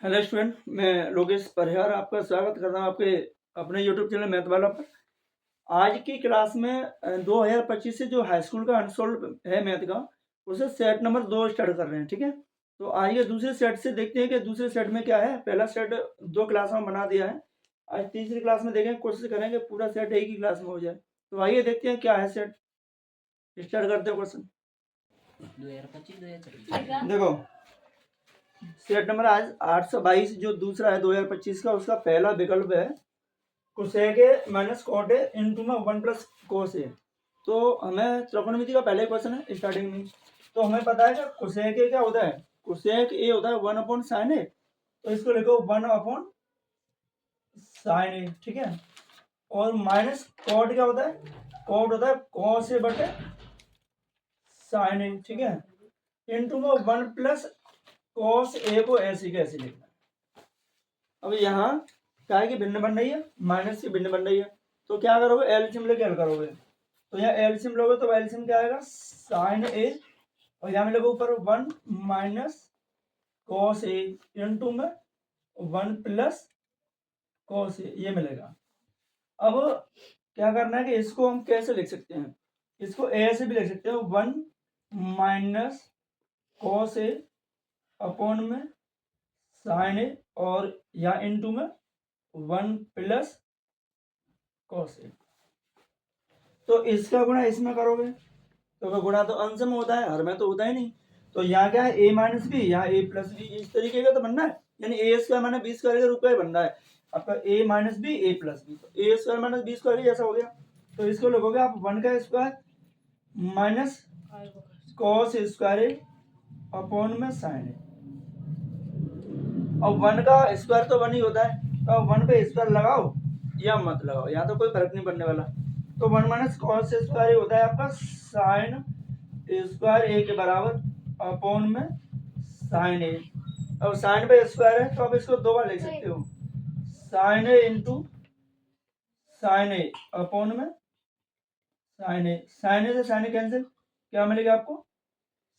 Hello student, मैं लोकेश परिहार आपका स्वागत करता हूँ आपके अपने यूट्यूब चैनल मैथ वाला पर। आज की क्लास में 2025 से जो हाई स्कूल का अनसोल्व है मैथ का, उसे सेट नंबर 2 स्टार्ट कर रहे हैं। ठीक है, तो आइए दूसरे सेट से देखते हैं कि दूसरे सेट में क्या है। पहला सेट 2 क्लास में बना दिया है, आज तीसरी क्लास में देखें, कोशिश करेंगे पूरा सेट एक ही क्लास में हो जाए। तो आइए देखते हैं क्या है सेट, स्टार्ट करते हैं क्वेश्चन। देखो सेट नंबर आज 822 जो दूसरा है 2025 का, उसका पहला विकल्प है cosec A minus cot A into में 1 प्लस कोस ए। तो हमें त्रिकोणमिति का पहले क्वेश्चन है स्टार्टिंग में, तो हमें पता है कि कोसेक ए क्या होता है, कोसेक ए होता है 1 अपॉन साइन ए, तो इसको लिखो 1 अपॉन साइन ए। ठीक है, और माइनस कॉट क्या होता है, कॉट होता है कॉस ए बटे साइन ए। ठीक है, इंटू में 1 प्लस कॉस ए को ऐसे कैसे लिखना है। अब यहाँ क्या है कि भिन्न बन रही है, माइनस की भिन्न बन रही है, तो क्या करोगे, एलसीएम लेके हल करोगे। तो यहाँ एलसीएम लोगे तो एलसीएम क्या आएगा, साइन ए, और यहाँ मिलेगा ऊपर 1 माइनस कॉस ए इंटू में 1 प्लस कॉस ए, ये मिलेगा। अब क्या करना है कि इसको हम कैसे लिख सकते हैं, इसको ए से भी लिख सकते हैं, 1 माइनस कॉस ए अपॉन में साइन ए, और यहाँ इंटू में 1 प्लस कॉस ए। तो इसका गुणा इसमें करोगे तो गुणा तो अंश में होता है, हर में तो होता ही नहीं। तो यहाँ क्या है, ए माइनस बी, यहाँ ए प्लस बी, इस तरीके का तो बनना है, यानी A square minus B square के रूप में बन रहा है आपका, ए माइनस बी ए प्लस बी, तो ए स्क्वायर माइनस बी स्क्वायर जैसा हो गया। तो इसको लिखोगे आप 1 का स्क्वायर माइनस कॉस स्क्वायर ए अपॉन में साइन ए। अब 1 का स्क्वायर तो 1 ही होता है, तो 1 पे स्क्वायर लगाओ या मत लगाओ, यहाँ तो कोई फर्क नहीं पड़ने वाला। तो 1 माइनस कॉस स्क्वायर होता है आपका साइन स्क्वायर ए के बराबर अपॉन में साइन ए। अब साइन पे स्क्वायर है तो आप इसको दो बार लिख सकते हो, साइन ए इंटू साइन ए अपॉन में साइन ए। साइन ए से साइन ए कैंसिल, क्या मिलेगा आपको,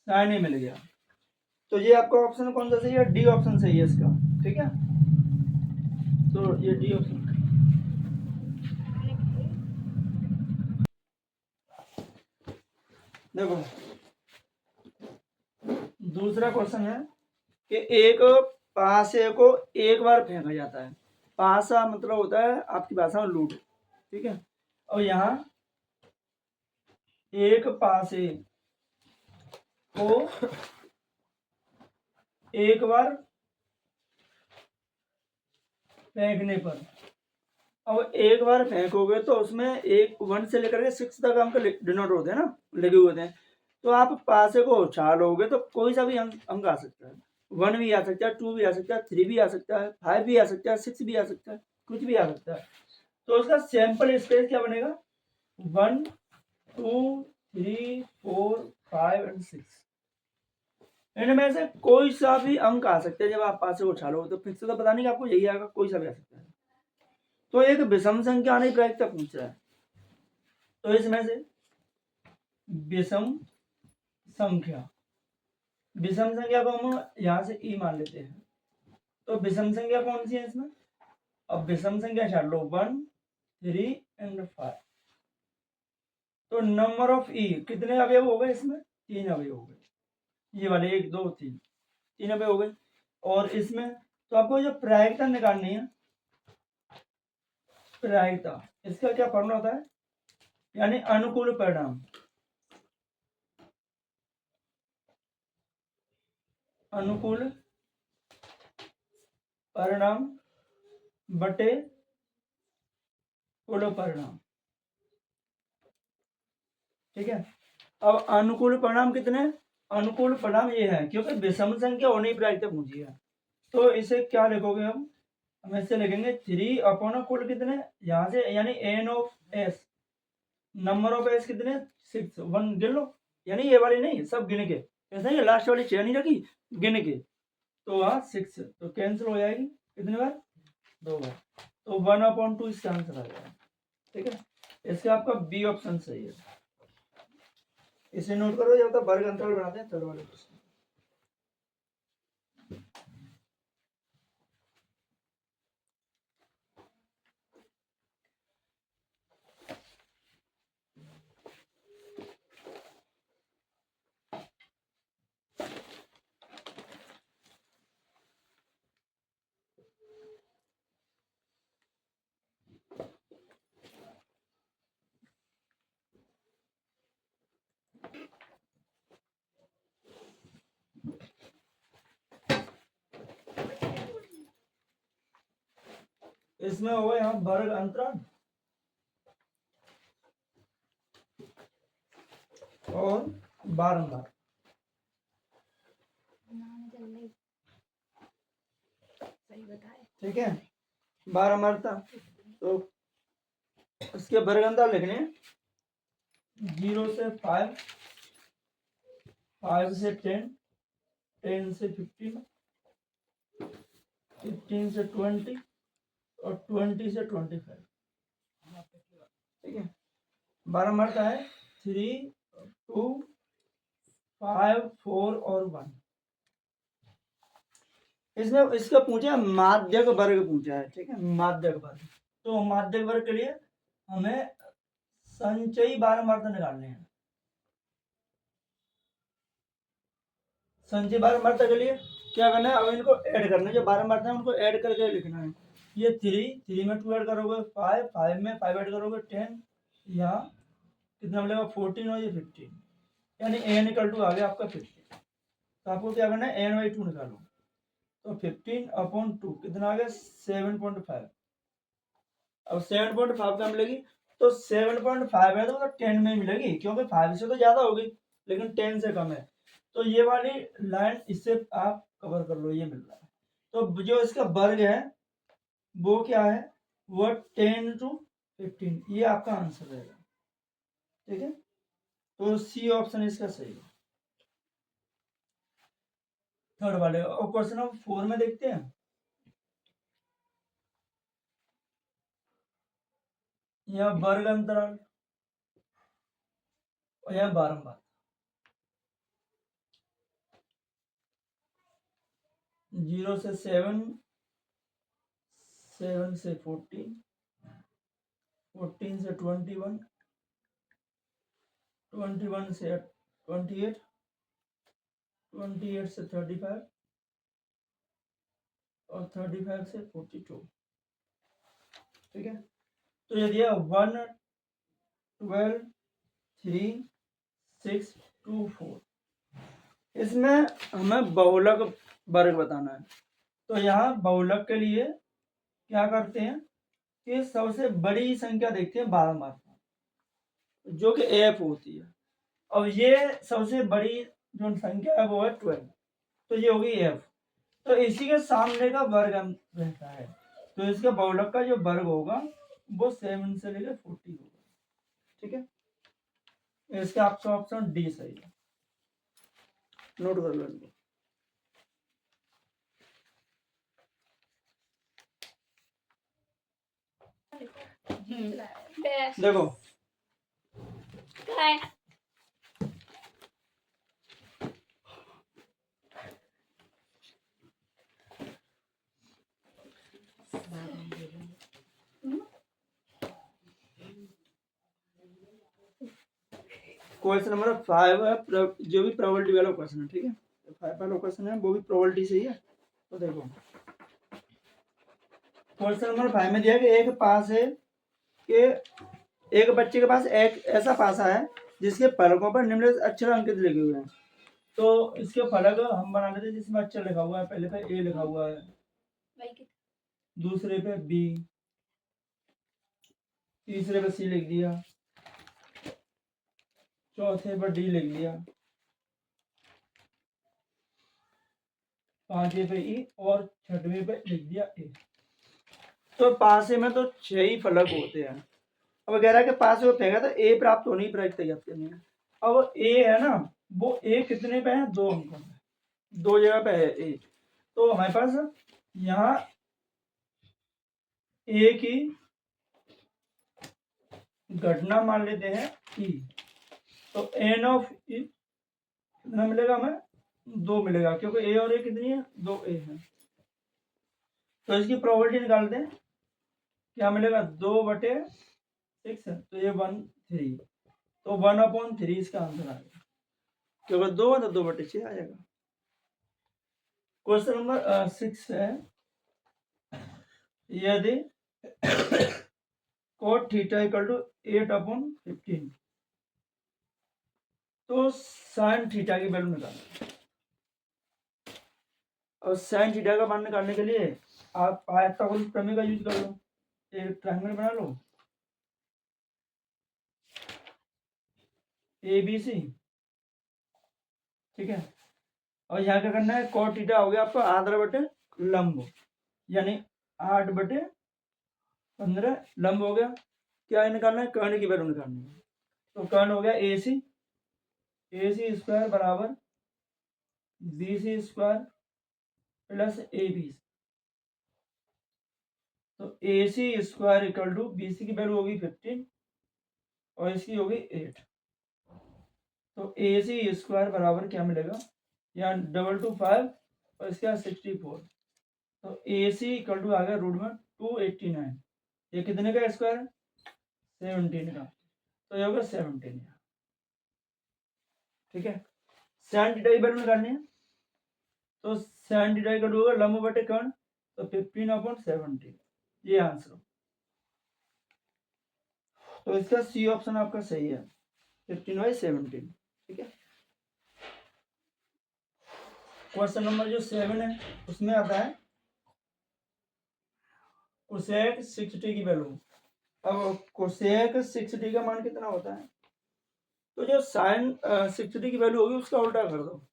साइन ए मिल गया। तो ये आपका ऑप्शन कौन सा सही है, डी ऑप्शन सही है इसका। ठीक है, तो ये डी ऑप्शन। देखो दूसरा क्वेश्चन है कि एक पासे को एक बार फेंका जाता है, पासा मतलब होता है आपकी भाषा में लूट। ठीक है, और यहाँ एक पासे को एक बार फेंकने पर, अब एक बार फेंकोगे तो उसमें एक 1 से लेकर के 6 तक अंक डिनोट होते हैं ना, लगे हुए होते हैं। तो आप पासे को उछालोगे तो कोई सा भी अंक आ सकता है, 1 भी आ सकता है, 2 भी आ सकता है, 3 भी आ सकता है, 5 भी आ सकता है, 6 भी आ सकता है, कुछ भी आ सकता है। तो उसका सैंपल स्पेस क्या बनेगा, 1 2 3 4 5 एंड 6, इनमें से कोई सा भी अंक आ सकता है। जब आप पासे को उछालोगे तो फिक्स तो पता नहीं कि आपको यही आएगा, कोई सा भी आ सकता है। तो एक विषम संख्या आने प्रायिकता पूछ रहा है, तो इसमें से विषम संख्या, विषम संख्या को हम यहां से ई मान लेते हैं। तो विषम संख्या कौन सी है इसमें, अब विषम संख्या छाड़ लो 1 3 एंड 5। तो नंबर ऑफ ई कितने अवयव हो गए इसमें, 3 अवयव हो गए, ये वाले 1 2 3, 3 अवयव हो गए। और इसमें तो आपको जो प्रायिकता निकालनी है, प्रायिकता इसका क्या फॉर्मूला होता है, यानी अनुकूल परिणाम, अनुकूल परिणाम बटे कुल परिणाम। ठीक है, अब अनुकूल परिणाम कितने, अनुकूल परिणाम ये है, क्योंकि विषम संख्या होने की प्रायिकता पूछी है। तो इसे क्या लिखोगे हम ऐसे लिखेंगे 3 अपॉन कुल कितने, यहाँ से यानी N of S, number of S कितने 6, 1 गिन लो, यानी ये वाली नहीं, सब गिन के, ऐसा ही लास्ट वाली 6 नहीं रखी, गिन के। तो वहाँ 6 तो कैंसिल हो जाएगी, कितने बार, 2 बार, तो 1/2 इसका आंसर आ जाएगा। ठीक है, इसका आपका बी ऑप्शन सही है, इसे नोट करो जब तक वर्ग अंतराल बनाते हैं थर्ड वाले क्वेश्चन। इसमें होगा यहाँ वर्ग अंतराल और बारंबार। ठीक है, बारंबार था तो इसके वर्ग अंतराल लिखने 0 से 5, 5 से 10, 10 से 15, 15 से 20 और 20 से 25। ठीक है, बारंबार का है 3, 2, 5, 4 और 1। इसमें इसका पूछा माध्यक वर्ग पूछा है। ठीक है, माध्यक वर्ग। तो माध्यक वर्ग के लिए हमें संचयी बारंबारता निकालने हैं। संचयी बारंबारता के लिए क्या करना है, अब इनको ऐड करना है, जो बारंबारता है उनको ऐड करके लिखना है। ये 3 में 2 ऐड करोगे 5, 5 में 5 ऐड करोगे 10, यहाँ कितना मिलेगा 14 और ये 15, यानी n = आ गया आपका 15। तो आपको क्या करना है, n/2 निकालो। तो 15/2 कितना आ गया 7.5। अब 7.5 क्या मिलेगी, तो 7.5 है तो 10 में मिलेगी, क्योंकि 5 से तो ज्यादा होगी लेकिन 10 से कम है। तो ये वाली लाइन इससे आप कवर कर लो, ये मिल रहा है। तो जो इसका वर्ग है वो क्या है, वो 10 to 15, ये आपका आंसर रहेगा। ठीक है, तो सी ऑप्शन इसका सही है, थर्ड वाले। और क्वेश्चन नंबर 4 में देखते हैं। यहाँ वर्ग अंतराल और यहाँ बारंबार। 0 से 7, 7 से 14, 14 से 21, 21 से 28, 28 से 35 और 35 से 42। ठीक है, तो ये दिया 1, 12, 3, 6, 2, 4। इसमें हमें बहुलक वर्ग बताना है। तो यहाँ बहुलक के लिए क्या करते हैं कि सबसे बड़ी संख्या देखते हैं बारंबार, जो कि एफ होती है। अब ये सबसे बड़ी जो संख्या है वो है 12, तो ये होगी एफ। तो इसी के सामने का वर्ग रहता है, तो इसका बहुलक का जो वर्ग होगा वो 7 से लेकर 40 होगा। ठीक है, इसका आपका ऑप्शन डी सही है, नोट कर लो इनको। देखो क्वेश्चन नंबर 5 है, जो भी प्रोबेबिलिटी वाला क्वेश्चन है। ठीक है, 5 वाला क्वेश्चन है वो भी प्रोबेबिलिटी से ही है। तो देखो क्वेश्चन नंबर 5 में दिया कि एक पास है कि एक बच्चे के पास एक ऐसा पासा है जिसके फलकों पर निम्नलिखित अक्षर अंकित लिखे हुए हैं। तो इसके फलक हम बना लेते हैं जिसमें अक्षर लिखा हुआ है। पहले पे ए लिखा हुआ है, दूसरे पे बी, तीसरे पे सी लिख दिया, चौथे पर डी लिख दिया, पांचवे पे ई और छठवें पे लिख दिया ए। तो पासे में तो 6 ही फलक होते हैं। अब वगैरह के पास वो फेंका तो ए प्राप्त होने ही प्राप्त करनी है। अब ए है ना, वो ए कितने पे है, 2 अंकों पे, 2 जगह पे है ए। तो हमारे पास यहाँ ए की घटना मान लेते हैं ई। तो एन ऑफ ई कितना मिलेगा हमें, 2 मिलेगा, क्योंकि ए और ए कितनी है, 2 ए है। तो इसकी प्रोबेबिलिटी निकालते हैं, क्या मिलेगा 2/6 है, तो ये 1/3, तो 1/3 इसका आंसर आएगा, क्योंकि 2 है तो 2/6 आ जाएगा। क्वेश्चन नंबर 6 है, यदि cot थीटा = 8/15 तो साइन थीटा की वैल्यू निकालना। और साइन थीटा का मान निकालने के लिए आप आयताकृत प्रमेय का यूज कर लो। एक ट्रायंगल बना लो ABC, ठीक है। और यहाँ क्या करना है, cot थीटा हो गया आपका आधा बटे लंब, यानी 8/15 लंब हो गया। क्या निकालना है, कर्ण की वैल्यू निकालनी है। तो कर्ण हो गया AC स्क्वायर बराबर BC स्क्वायर प्लस AB। तो AC square equal to BC की वैल्यू होगी 15 और इसकी होगी 8। तो AC स्क्वायर बराबर क्या मिलेगा, यहाँ 225 और इसका 64। तो AC इक्वल टू आ गया रूट में 289। ये कितने का स्क्वायर है, 17 का। तो ये होगा 17, ठीक है। साइन थीटा की वैल्यू निकालनी है। तो साइन थीटा इक्वल टू होगा लंब बटे कर्ण, तो 15/17, ये आंसर। तो इसका सी ऑप्शन आपका सही है, 15/17, ठीक है। क्वेश्चन नंबर जो 7 है उसमें आता है कोसेक 60 की वैल्यू। अब कोसेक 60 का मान कितना होता है, तो जो साइन 60 की वैल्यू होगी उसका उल्टा कर दो।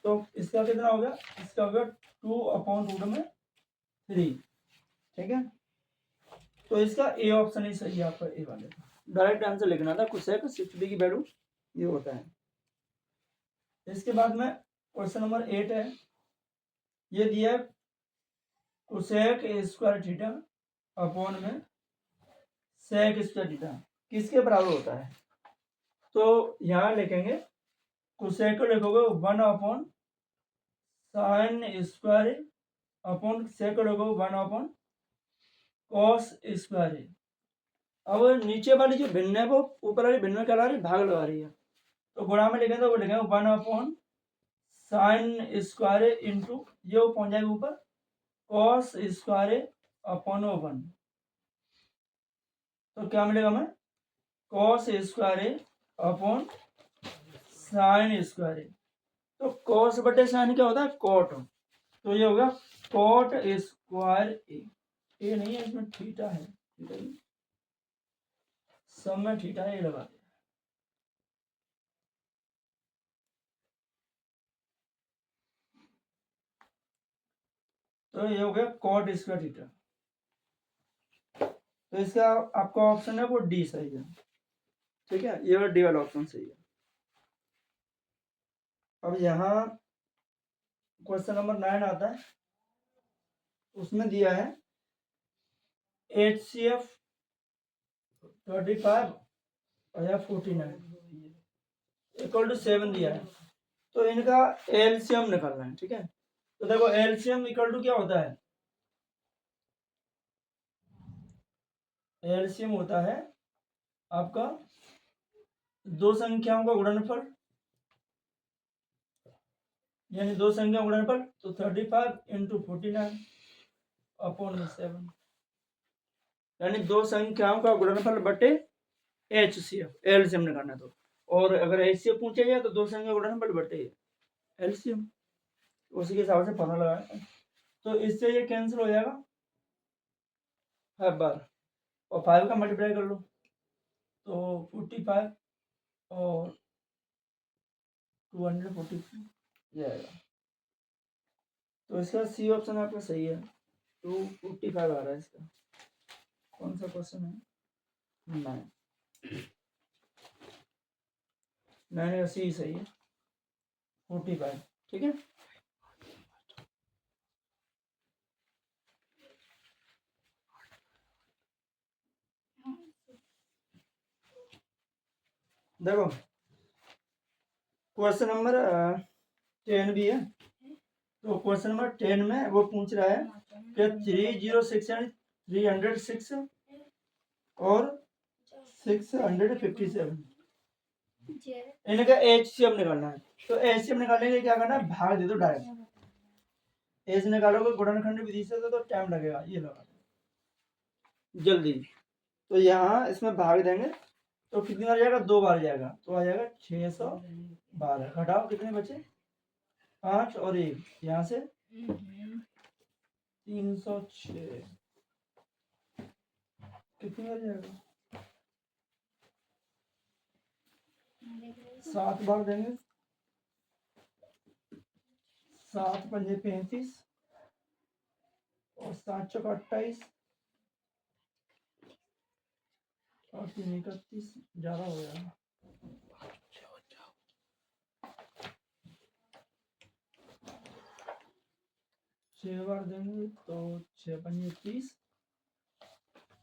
तो इसका कितना हो गया, इसका हो गया 2/√3, ठीक है। तो इसका ए ऑप्शन ही सही है आपका, ए वाले का डायरेक्ट आंसर लिखना था, कोसेक 60 की वैल्यू ये होता है। इसके बाद में क्वेश्चन नंबर 8 है, ये दिया है कोसेक ए स्क्वायर थीटा अपॉन में सेक स्क्वायर थीटा किसके बराबर होता है। तो यहाँ लिखेंगे कोसेक को लिखोगे 1/sin स्क्वायर अपॉन सेक को लिखोगे 1/cos स्क्वायर। अब नीचे वाली जो भिन्न है वो ऊपर वाली भिन्न में क्या ला रही है, भाग लगा रही है। तो गुणा में लिखेंगे तो वो लिखेंगे 1/sin स्क्वायर इंटू ये वो पहुंच जाएगा ऊपर cos स्क्वायर अपॉन 1। तो क्या मिलेगा हमें, cos square upon sin square. तो cos बटे sin क्या होता है, cot। तो ये होगा cot स्क्वायर ए नहीं है इसमें थीटा है, सब में थीटा है, ये लगा दिया। तो ये हो गया cot स्क्वायर थीटा। तो इसका आपका ऑप्शन है वो डी सही है, ठीक है। ये वाला डी वाला ऑप्शन सही है। अब यहाँ क्वेश्चन नंबर 9 आता है, उसमें दिया है HCF 35 और या 49 इक्वल टू 7 दिया है। तो इनका एलसीएम निकालना है, ठीक है। तो देखो एलसीएम इक्वल टू क्या होता है, एलसीएम होता है आपका दो संख्याओं का गुणनफल, यानी दो संख्या गुणनफल। तो 35 इंटू 49 अपॉन 7, यानी दो संख्याओं का गुणनफल बटे HCF, एलसीएम निकालना। तो और अगर HCF पूछे जाए तो दो संख्या गुणनफल बटे एलसीएम, उसी के हिसाब से फॉर्मूला लगाए। तो इससे ये कैंसिल हो जाएगा 5 बार, और 5 का मल्टीप्लाई कर लो तो 45 और 240 जाएगा। तो इसका सी ऑप्शन आपका सही है, 245 आ रहा है इसका। कौन सा क्वेश्चन है, 9 का सी सही है, 45, ठीक है। देखो क्वेश्चन नंबर 10 भी है। तो क्वेश्चन नंबर 10 में वो पूछ रहा है कि 306 यानी 306 और 657 इनका HCF निकालना है। तो HCF निकालने के लिए क्या करना है, भाग दे दो डायरेक्ट। एच निकालोगे गुणनखंड विधि से तो टाइम लगेगा, ये लगा जल्दी। तो यहाँ इसमें भाग देंगे तो कितनी बार जाएगा, 2 बार जाएगा। तो आ जाएगा 612। घटाओ कितने बचे, 5 और 1, यहाँ से 306। कितनी बार जाएगा? 7 बार देंगे। 7 पंजे 35 और 7 चौका 28 और 3 31, ज़्यादा हो गया। 6 बार देंगे तो 6 पंजे 30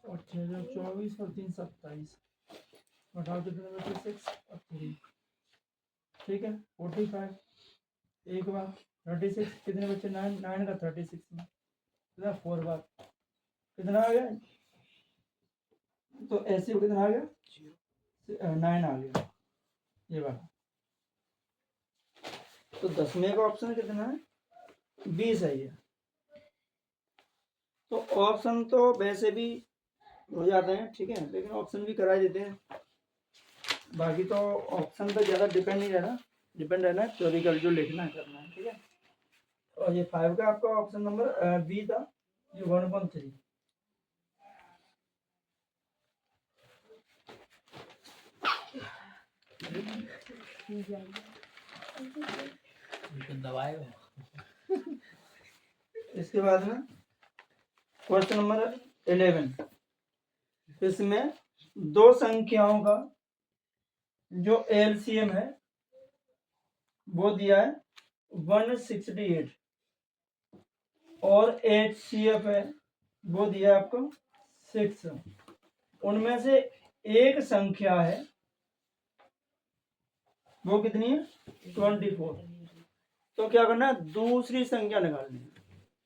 और 6 जो 24 और 3 27, घटाओ कितने बचे? 6 और 3, ठीक है। 45 एक बार, 36 कितने बचे? 9 का 36 में कितना? 4 बार, कितना आ गया? तो ऐसे कितना आ गया? 9 आ गया, ये वाला। तो 10वें का ऑप्शन कितना है? 20 है ये। तो ऑप्शन तो वैसे भी हो जाते हैं, ठीक है, लेकिन ऑप्शन भी करा देते हैं। बाकी तो ऑप्शन पर ज़्यादा डिपेंड नहीं रहना, डिपेंड रहना है थ्योरिकल जो लिखना है करना है, ठीक है। और ये 5 का आपका ऑप्शन नंबर बी था, ये 1.3। इसके बाद में क्वेश्चन नंबर 11। इसमें दो संख्याओं का जो एलसीएम है वो दिया है 168 और एचसीएफ है वो दिया है आपको 6। उनमें से एक संख्या है वो कितनी है? 24। तो क्या करना है? दूसरी संख्या निकालनी है।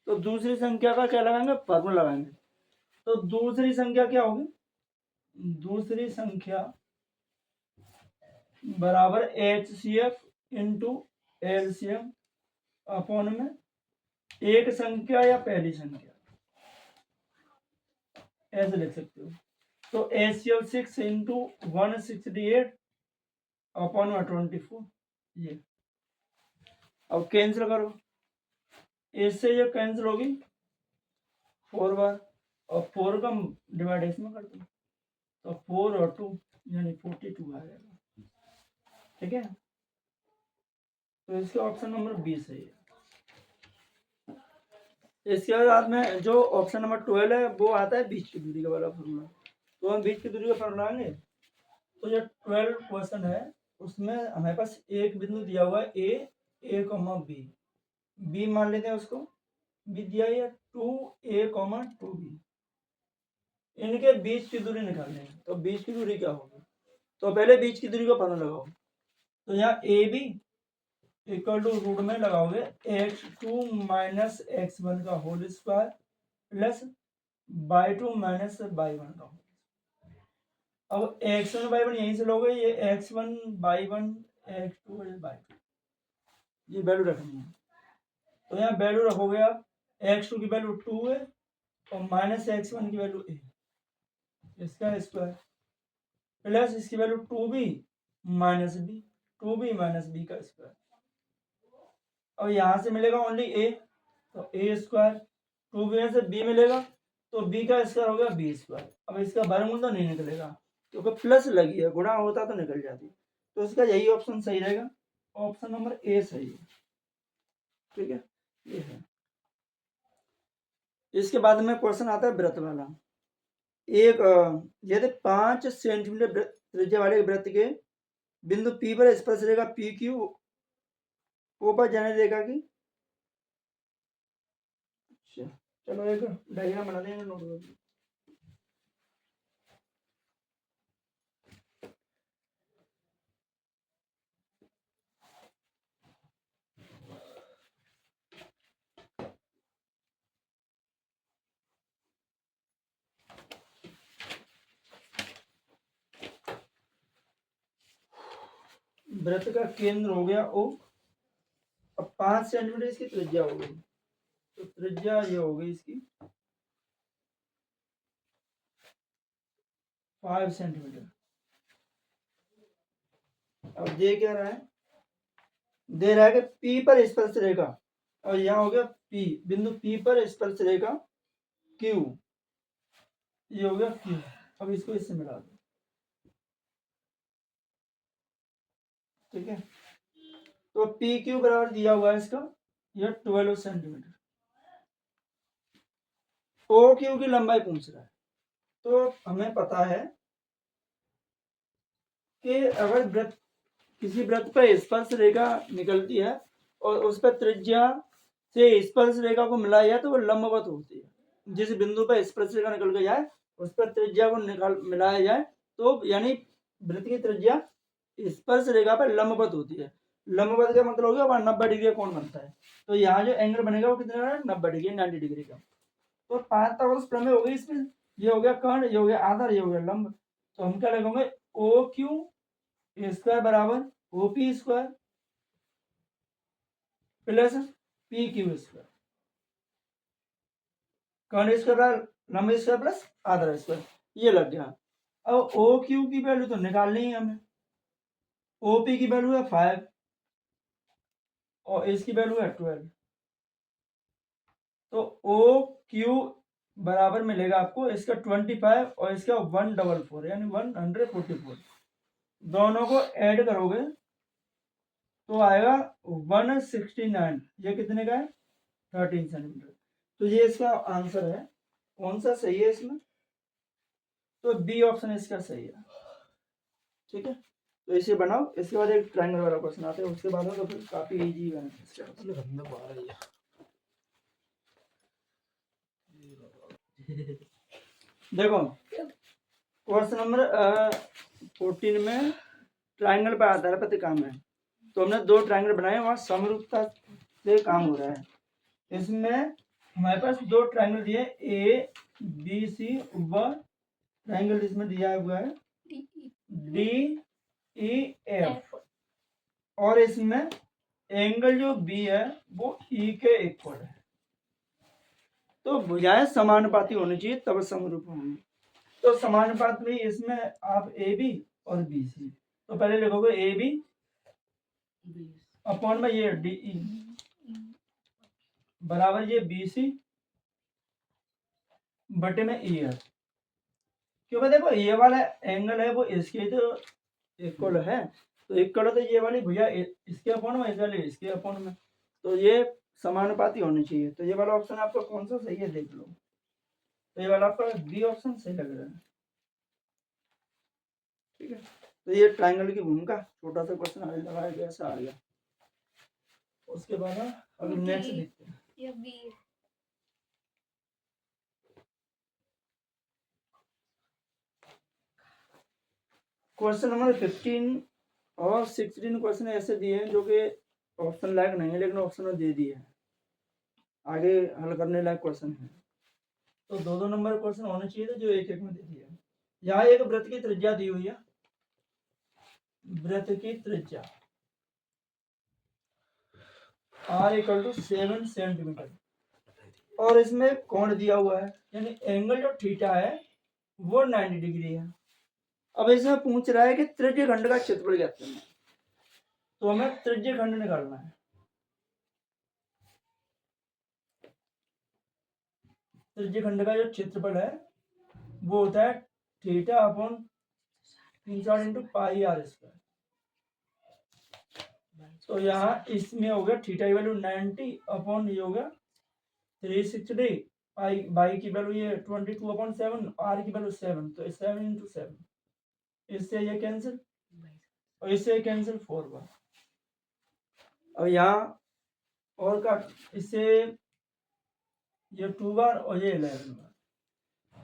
तो दूसरी संख्या का क्या लगाएंगे? फॉर्मूला लगाएंगे। तो दूसरी संख्या क्या होगी? दूसरी संख्या बराबर एचसीएफ इंटू एलसीएम अपॉन में एक संख्या या पहली संख्या, ऐसे लिख सकते हो। तो एचसीएफ 6 इंटू 168 अपॉन 24, ये। अब कैंसिल करो, इससे ये कैंसिल होगी 4 बार, और 4 का डिवाइड इसमें कर दो, तो 4 और 2 यानी 42 आ जाएगा, ठीक है। तो इसका ऑप्शन नंबर 20 है। इसके बाद में जो ऑप्शन नंबर 12 है वो आता है बीच की दूरी का वाला फॉर्मूला। तो हम बीच की दूरी का फॉर्मूला आएंगे। तो जो 12 क्वेश्चन है उसमें हमारे पास एक बिंदु दिया हुआ है ए कॉमा बी मान लेते हैं उसको, बी दिया है 2a कॉमा 2b। इनके बीच की दूरी निकालनी है। तो बीच की दूरी क्या होगी? तो पहले बीच की दूरी का फॉर्मूला लगाओ। तो यहाँ A B equal to root में लगाओगे x2 माइनस x1 का whole square plus y2 minus y1 का होल। अब x1 y1 यहीं से लोगे, ये x1 y1 x2 y2 ये वैल्यू रखनी है। तो यहाँ वैल्यू रखोगे आप, x2 की वैल्यू 2 है और माइनस x1 की वैल्यू a, इसका स्क्वायर प्लस इसकी value 2b minus b, 2b minus b का स्क्वायर। अब यहाँ से मिलेगा ओनली a, तो a स्क्वायर, 2b में से b मिलेगा तो b का स्क्वायर हो गया b स्क्वायर। अब इसका वर्गमूल तो नहीं निकलेगा क्योंकि प्लस लगी है, गुणा होता तो निकल जाती। तो इसका यही ऑप्शन सही रहेगा, ऑप्शन नंबर ए सही है, ठीक है, ये है। इसके बाद में क्वेश्चन आता है वृत्त वाला। एक यदि 5 सेंटीमीटर त्रिज्या वाले वृत्त के बिंदु P पर स्पर्श रेखा PQ O पर जाने देगा कि, अच्छा चलो एक डायग्राम बना देंगे नोट। वृत्त का केंद्र हो गया O, अब 5 सेंटीमीटर इसकी त्रिज्या हो गई, तो त्रिज्या ये हो गई इसकी 5 सेंटीमीटर। अब दे क्या रहा है? दे रहा है कि P पर स्पर्श रेखा, और यहाँ हो गया P, बिंदु P पर स्पर्श रेखा Q, ये हो गया Q। अब इसको इससे मिला दो, ठीक है। तो पी क्यू बराबर दिया हुआ है इसका, यह 12 सेंटीमीटर। ओ क्यू की लंबाई पूछ रहा है, तो हमें पता है कि अगर वृत्त, किसी वृत्त पर स्पर्श रेखा निकलती है और उस पर त्रिज्या से स्पर्श रेखा को मिलाया जाए तो वो लंबवत होती है। जिस बिंदु पर स्पर्श रेखा निकल के जाए उस पर त्रिज्या को निकाल मिलाया जाए तो यानी वृत्त की त्रिज्या स्पर्श रेखा पर लंबवत होती है। लंबवत का मतलब हो गया वहां 90 डिग्री का कोण बनता है। तो यहाँ जो एंगल बनेगा वो कितना है, 90 डिग्री, 90 डिग्री का। तो पाइथागोरस प्रमेय हो गई इसमें, ये हो गया कर्ण, ये हो गया आधार, ये हो गया लंब। तो हम क्या लिखेंगे, ओ क्यू स्क्वायर बराबर OP square plus P Q square, कर्ण स्क्वायर लंब स्क्वायर प्लस आधार स्क्वायर, ये लग गया। अब ओ क्यू की वैल्यू तो निकालनी है हमें, ओपी की वैल्यू है 5 और इसकी वैल्यू है 12। तो ओ क्यू बराबर मिलेगा आपको इसका 25 और इसका 144 यानी 144। दोनों को ऐड करोगे तो आएगा 169। ये कितने का है, 13 सेंटीमीटर। तो ये इसका आंसर है। कौन सा सही है इसमें, तो बी ऑप्शन इसका सही है, ठीक है। तो इसे बनाओ, इसके बाद एक ट्रायंगल वाला क्वेश्चन आता है, उसके बाद तो फिर काफी इजी है देखो क्वेश्चन नंबर 14 में ट्रायंगल पर आधार पर काम है। तो हमने 2 ट्रायंगल बनाए, वहां समरूपता से काम हो रहा है। इसमें हमारे पास 2 ट्रायंगल दिए, ए बी सी, व ट्रायंगल इसमें दिया हुआ है डी ई एफ, और इसमें एंगल जो बी है वो ई के इक्वल है। तो भुजाएं समानुपाती होनी चाहिए तब समरूप होंगी। तो समानुपात में इसमें आप ए बी और बी सी, तो पहले लिखोगे ए बी अपॉन में ये डी ई बराबर ये बी सी बटे में ई एफ। क्योंकि देखो ये वाला एंगल है वो इसके तो इक्वल है, तो इक्वल है तो ये वाली भुजा इसके अपॉन में, इस वाली इसके अपॉन में, तो ये समानुपाती होनी चाहिए। तो ये वाला ऑप्शन आपका कौन सा सही है देख लो। तो ये वाला आपका बी ऑप्शन सही लग रहा है, ठीक है। तो ये ट्रायंगल की भूमिका छोटा सा क्वेश्चन लगाया गया, ऐसा आ गया। उसके बाद अभी नेक्स्ट देखते हैं। क्वेश्चन नंबर 15 और 16 क्वेश्चन ऐसे दिए हैं जो कि ऑप्शन लायक नहीं है, लेकिन ऑप्शन में दे दिए हैं, आगे हल करने लायक क्वेश्चन है। तो 2-2 नंबर क्वेश्चन होने चाहिए थे जो एक एक में दे दिया। यहाँ एक वृत्त की त्रिज्या दी हुई है, वृत्त की त्रिज्या r = 7 सेंटीमीटर, और इसमें कोण दिया हुआ है, यानी एंगल जो थीटा है वो 90 डिग्री है। अब इसमें पूछ रहा है कि त्रिज्य खंड का क्षेत्रफल ज्ञात करना है, तो हमें त्रिज्य खंड निकालना है। त्रिज्य खंड का जो क्षेत्रफल है वो होता है थीटा अपॉन 360 × पाई r स्क्वायर। तो यहाँ इसमें हो गया थीटा की वैल्यू 90 अपॉन ये हो गया 360, पाई बाई की वैल्यू ये 22/7, r की वैल्यू 7, तो 7 × 7, इससे ये कैंसिल और इससे कैंसिल 4 बार। अब यहाँ और का इससे ये 2 बार और ये 11 बार,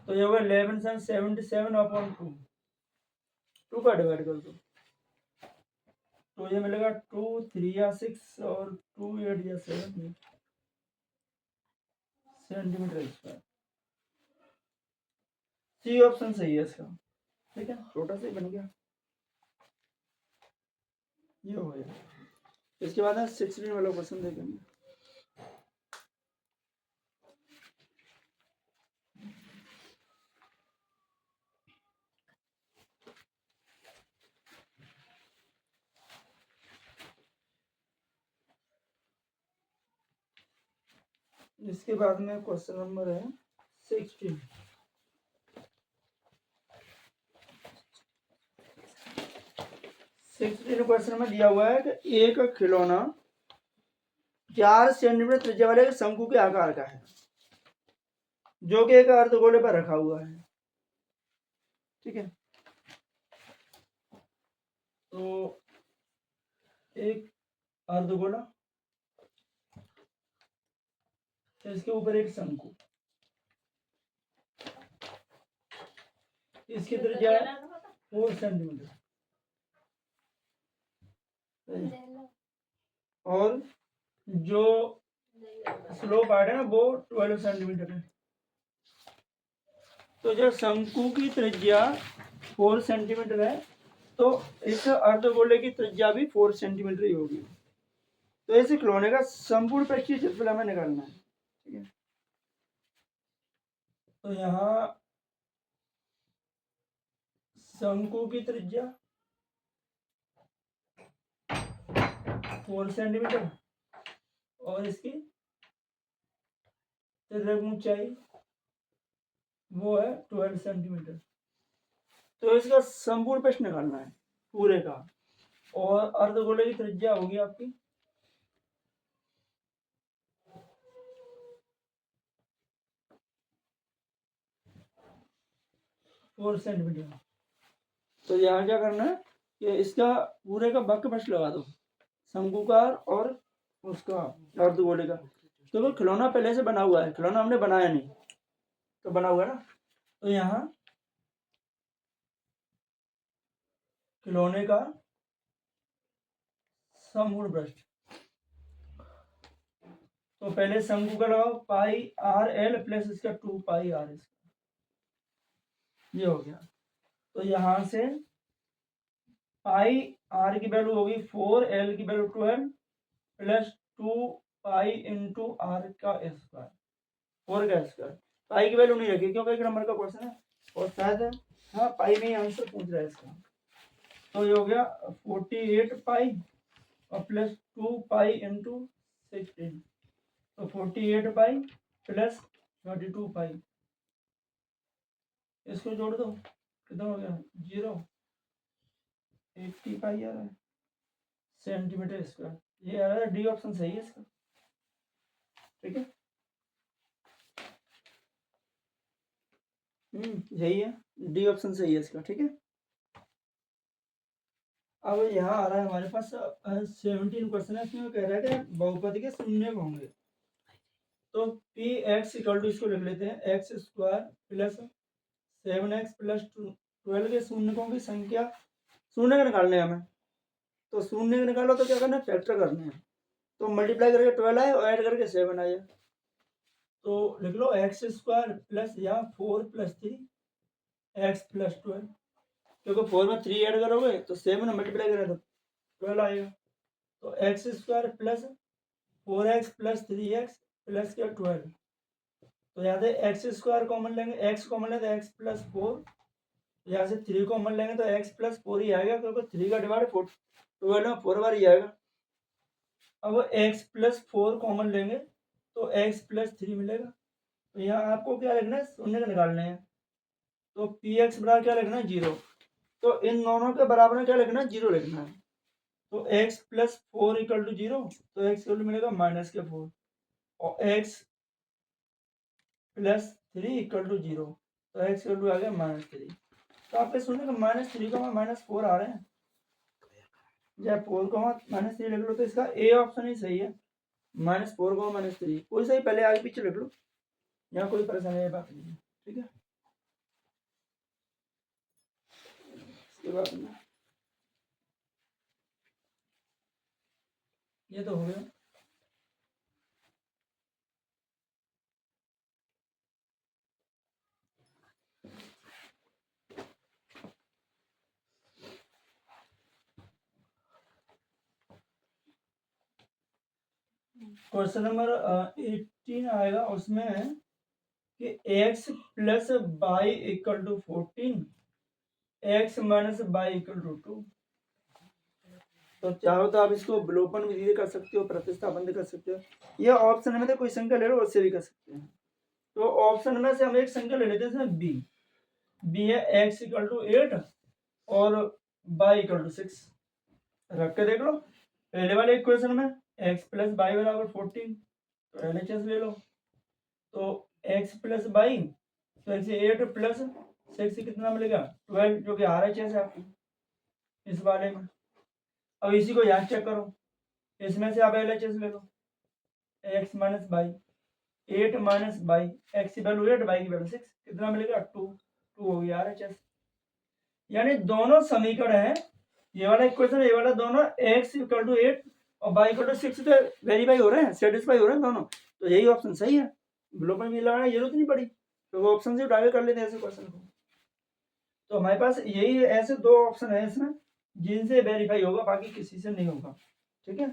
तो ये होगा 11 × 77/2, 2 का डिवाइड कर दो तो ये मिलेगा 2 3 या 6 और 2 8 या 7 सेंटीमीटर स्क्वायर। सी ऑप्शन सही है इसका, ठीक है। छोटा सा ही बन गया, ये हो गया। इसके बाद 16 वाला क्वेश्चन देखेंगे। इसके बाद में क्वेश्चन नंबर है 16। 16 क्वेश्चन में दिया हुआ है कि एक खिलौना 4 सेंटीमीटर त्रिज्या वाले एक शंकु के आकार का है जो कि एक अर्धगोले पर रखा हुआ है। ठीक है, तो एक अर्धगोला, इसके ऊपर एक शंकु, इसकी त्रिज्या 4 सेंटीमीटर और जो स्लोप आर्ट है ना वो 12 सेंटीमीटर है। तो जब शंकु की त्रिज्या 4 सेंटीमीटर है तो इस अर्धगोले की त्रिज्या भी 4 सेंटीमीटर ही होगी। तो इस खिलौने का संपूर्ण पृष्ठीय क्षेत्रफल हमें निकालना है। ठीक है, तो यहाँ शंकु की त्रिज्या 4 सेंटीमीटर और इसकी तिर्यक ऊंचाई वो है 12 सेंटीमीटर। तो इसका संपूर्ण पृष्ठ निकालना है पूरे का, और अर्धगोले की त्रिज्या होगी आपकी 4 सेंटीमीटर। तो यहाँ क्या करना है कि इसका पूरे का वक्र पृष्ठ लगा दो, शंकुकार और उसका अर्धगोले का, क्योंकि खिलौना पहले से बना हुआ है, खिलौना हमने बनाया नहीं, तो बना हुआ है ना। तो यहाँ खिलौने का संपूर्ण पृष्ठ, तो पहले शंकु का लगाओ पाई आर एल प्लस इसका 2 पाई आर, ये हो गया। तो यहाँ से पाई आर की वैल्यू होगी 4, एल की value 12 plus 2 pi into R का स्क्वायर, 4 का स्क्वायर। पाई की वैल्यू नहीं रखी क्योंकि 1 नंबर का क्वेश्चन है और शायद हाँ पाई में ही आंसर पूछ रहा है इसका। तो ये हो गया 48 पाई और प्लस 2 पाई इंटू 16, तो 48 पाई प्लस 32 पाई, इसको जोड़ दो कितना हो गया 0, 80 पाई आ रहा है सेंटीमीटर स्क्वायर, ये आ रहा है डी ऑप्शन सही है इसका। ठीक है, यही है, डी ऑप्शन सही है इसका। ठीक है, अब यहाँ आ रहा है हमारे पास 17 क्वेश्चन है, इसमें कह रहा है कि बहुपद के शून्य होंगे। तो पी एक्स इक्वल टू, इसको लिख लेते हैं x square plus 7x plus 12 के शून्यों की संख्या, शून्य का निकालने हैं हमें। तो शून्य का निकालो तो क्या करना है, फैक्टर करने हैं। तो मल्टीप्लाई करके 12 आए और ऐड करके 7 आए, तो लिख लो एक्स स्क्वायर प्लस या 4 प्लस 3 एक्स प्लस 12, क्योंकि 4 में 3 ऐड करोगे तो 7 मल्टीप्लाई करें तो 12 आएगा। तो x square plus 4x plus 3x plus क्या 12, तो यहाँ से एक्स स्क्वायर कॉमन लेंगे, एक्स कॉमन लेंगे तो एक्स प्लस 4, यहाँ से 3 कॉमन लेंगे तो एक्स प्लस 4 ही आएगा, क्योंकि 3 का डिवाइड 12 में 4 बार ही आएगा। अब एक्स प्लस 4 कॉमन लेंगे तो एक्स प्लस 3 मिलेगा। तो यहाँ आपको क्या लिखना है, शून्य का निकालने हैं। तो पी एक्स बराबर क्या लिखना है 0, तो इन दोनों के बराबर में क्या लिखना है 0 लिखना है। तो x प्लस 4 इक्वल टू 0, तो x इक्वल टू मिलेगा माइनस के 4, और x प्लस 3 इक्वल टू 0, तो x इक्वल टू आ गया -3। तो आपके सुनने का -3 का -4 आ रहे हैं, जब 4 का -3 लिख लो तो इसका ए ऑप्शन ही सही है, -4 का -3 कोई सही, पहले आगे पीछे लिख लो, यहाँ कोई परेशानी बात नहीं है। ठीक है, इसके बाद ये तो हो गया। क्वेश्चन नंबर 18 आएगा, उसमें है कि x plus y equal to 14, x minus y equal to 2। तो चाहो तो आप इसको विलोपन विधि से कर सकते हो, प्रतिस्थापन भी कर सकते हो, या ऑप्शन में तो कोई संख्या ले लो उससे भी कर सकते हैं। तो ऑप्शन में से हम एक संख्या ले लेते हैं बी, बी है x इक्वल टू 8 और y इक्वल टू 6। रख के देख लो। पहले वाले इक्वेशन में x प्लस बाई बराबर 14, तो LHS ले लो। तो x प्लस बाई, तो ऐसे 8 प्लस 6 कितना मिलेगा 12, जो कि RHS है आपको इस वाले में। अब इसी को यहाँ चेक करो, इसमें से आप LHS ले लो। x minus by 8 minus by, x की वैल्यू 8, बाई की वैल्यू 6, कितना मिलेगा 2 हो गया RHS। यानी दोनों समीकरण है, ये वाला इक्वेशन ये वाला, दोनों x इक्वल टू 8 और y इक्वल टू 6 से वेरीफाई हो रहे हैं, सेटिस्फाई हो रहे हैं दोनों, तो यही ऑप्शन सही है। ब्लॉक में भी लगाने की जरूरत नहीं पड़ी, तो वो ऑप्शन से उठा कर लेते हैं ऐसे क्वेश्चन को। तो हमारे पास यही ऐसे दो ऑप्शन है इसमें जिनसे वेरीफाई होगा, बाकी किसी से नहीं होगा। ठीक है,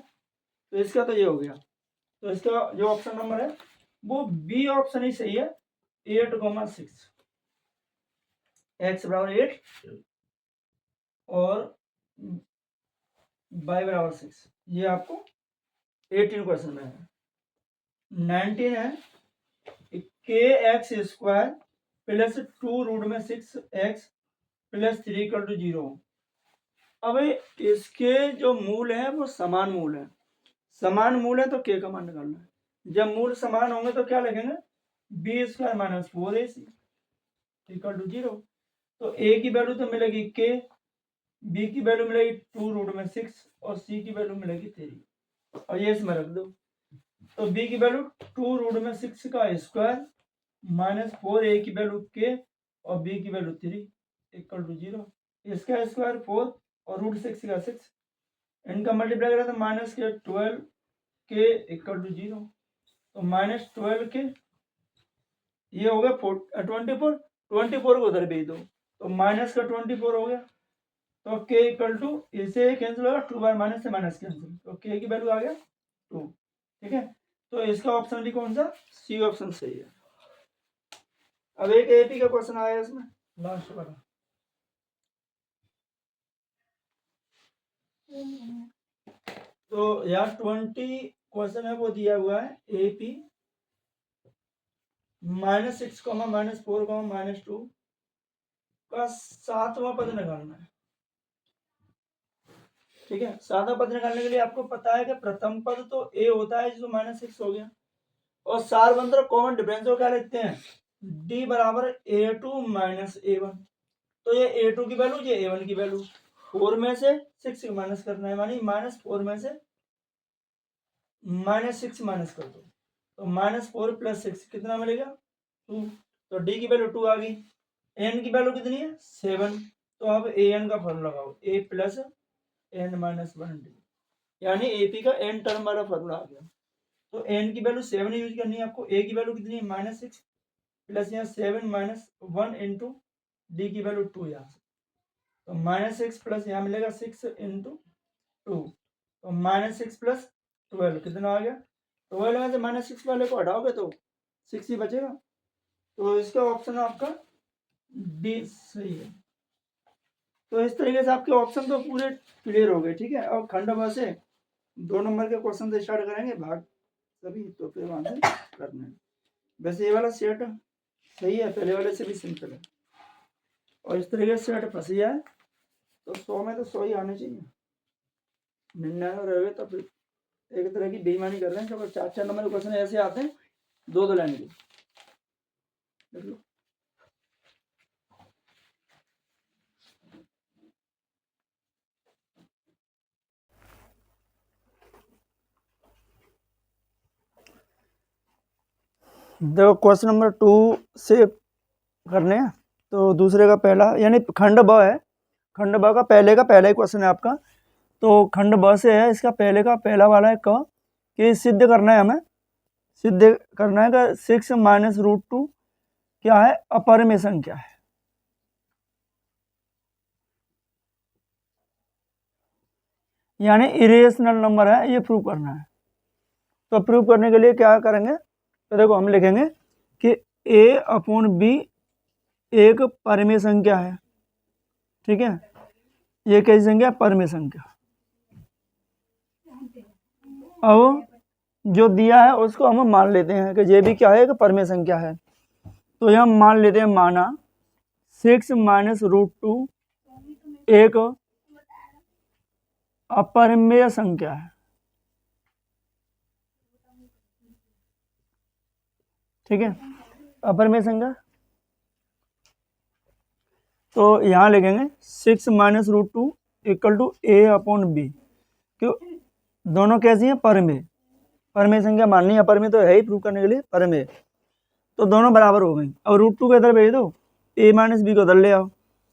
तो इसका तो ये हो गया। तो इसका जो ऑप्शन नंबर है वो बी ऑप्शन ही सही है, 8,6, x बराबर 8 और y बराबर 6, ये आपको 18 क्वेश्चन में है। 19 है के एक्स स्क्वायर प्लस 2 रूट में 6x प्लस 3 इक्वल टू 0। अब इसके जो मूल है वो समान मूल है, समान मूल है तो के का मान निकालना है। जब मूल समान होंगे तो क्या लिखेंगे, B square minus 4ac equal to 0। तो ए की वैल्यू तो मिलेगी के, बी की वैल्यू मिलेगी 2 रूट में 6 और सी की वैल्यू मिलेगी 3, और ये इसमें रख दो। तो बी की वैल्यू 2 रूट में 6 का स्क्वायर माइनस 4a की वैल्यू के और बी की वैल्यू 3 इक्वल टू 0। इसका स्क्वायर 4 और रूट 6 का 6, इनका मल्टीप्लाई करें तो माइनस के 12 के इक्वल टू 0। तो माइनस 12 के ये हो गया 24 को उधर भेज दो, तो माइनस का 24 हो गया। तो के इक्वल टू, इसे कैंसिल होगा, 2 बार माइनस से माइनस कैंसिल, तो के की वैल्यू आ गया 2। ठीक है, तो इसका ऑप्शन भी कौन सा, सी ऑप्शन सही है। अब एक एपी का क्वेश्चन आया इसमें लास्ट वाला, तो यार 20 क्वेश्चन है वो दिया हुआ है, एपी -6, -4, -2 का 7वां पद निकालना है। ठीक है, 7वां पद निकालने के लिए आपको पता है कि प्रथम पद तो ए होता है, जिसको -6 हो गया, और सारबंतर कॉमन डिफरेंस को क्या लिखते हैं, डी बराबर a2 माइनस a1। तो ये a2 की वैल्यू, ये a1 की वैल्यू, 4 में से 6 माइनस करना है, मानी -4 में से -6 माइनस कर दो, तो -4 + 6 कितना मिलेगा 2। तो डी की वैल्यू 2 आ गई, एन की वैल्यू कितनी है 7। तो अब ए एन का फॉर्मूला लगाओ, a + n-1d, यानी एपी का एन टर्म वाला फॉर्मूला आ गया। तो एन की वैल्यू 7 यूज करनी है आपको, ए की वैल्यू कितनी है -6 प्लस यहाँ 7 - 1 इंटू डी की वैल्यू 2 यहाँ से, तो -6 प्लस यहाँ मिलेगा 6 इंटू 2, तो -6 + 12 कितना आ गया 12 में से -6 वाले को हटाओगे तो 6 ही बचेगा। तो इसका ऑप्शन आपका डी सही है। तो इस तरीके से आपके ऑप्शन तो पूरे क्लियर हो गए। ठीक है, और खंड ब से 2 नंबर के क्वेश्चन से स्टार्ट करेंगे भाग सभी, तो फिर वहां से करना है। वैसे ये वाला सेट सही है, पहले वाले से भी सिंपल है, और इस तरीके से सेट फंसी है तो 100 में तो 100 ही आने चाहिए। 99 रहे तो फिर एक तरह की बेईमानी कर रहे हैं, जब 4-4 नंबर के क्वेश्चन ऐसे आते हैं 2-2 लाइन के, देख लो। देखो क्वेश्चन नंबर 2 से करने हैं, तो दूसरे का पहला यानी खंड ब है, खंड ब का पहला ही क्वेश्चन है आपका। तो खंड ब से है, इसका पहले का पहला वाला है क, कि सिद्ध करना है, हमें सिद्ध करना है कि 6 - √2 क्या है, अपरिमेय संख्या है। यानी इरेशनल नंबर है, ये प्रूव करना है। तो प्रूव करने के लिए क्या करेंगे, तो देखो हम लिखेंगे कि a/b एक परिमेय संख्या है। ठीक है, ये कैसी संख्या, परिमेय संख्या। अब जो दिया है उसको हम मान लेते हैं कि ये भी क्या है, कि परिमेय संख्या है। तो यह मान लेते हैं, माना 6 - √2 एक अपरिमेय संख्या है। ठीक है, अपरिमेय संख्या। तो यहाँ लिखेंगे 6 minus root 2 equal to A upon B. क्यों? दोनों कैसी हैं? परमेय। परमेय संख्या माननी है, अपरिमेय तो है ही प्रूव करने के लिए, परमेय। तो दोनों बराबर हो गई। अब रूट 2 को इधर भेज दो, ए माइनस बी को उधर ले आओ,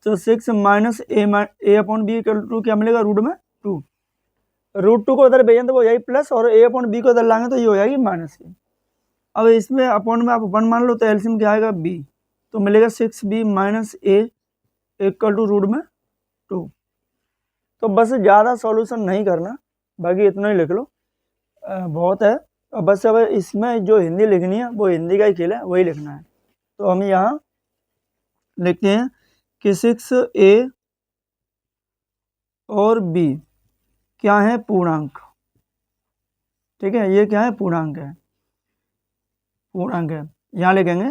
तो 6 minus A upon B equal to क्या मिलेगा? रूट में 2। रूट 2 को उधर भेजें तो वो यही प्लस, और ए अपॉन बी को उधर लाएंगे तो ये हो जाएगी माइनस की। अब इसमें अपॉन में आप 1 मान लो तो एलसीएम क्या आएगा? बी। तो मिलेगा 6b minus A equal to root में 2। तो बस ज़्यादा सॉल्यूशन नहीं करना, बाकी इतना ही लिख लो, बहुत है। और बस अब इसमें जो हिंदी लिखनी है वो हिंदी का ही खेल है, वही लिखना है। तो हम यहाँ लिखते हैं कि 6a और b क्या है? पूर्णांक। ठीक है, ये क्या है? पूर्णांक है, पूर्णांक है। यहाँ लिखेंगे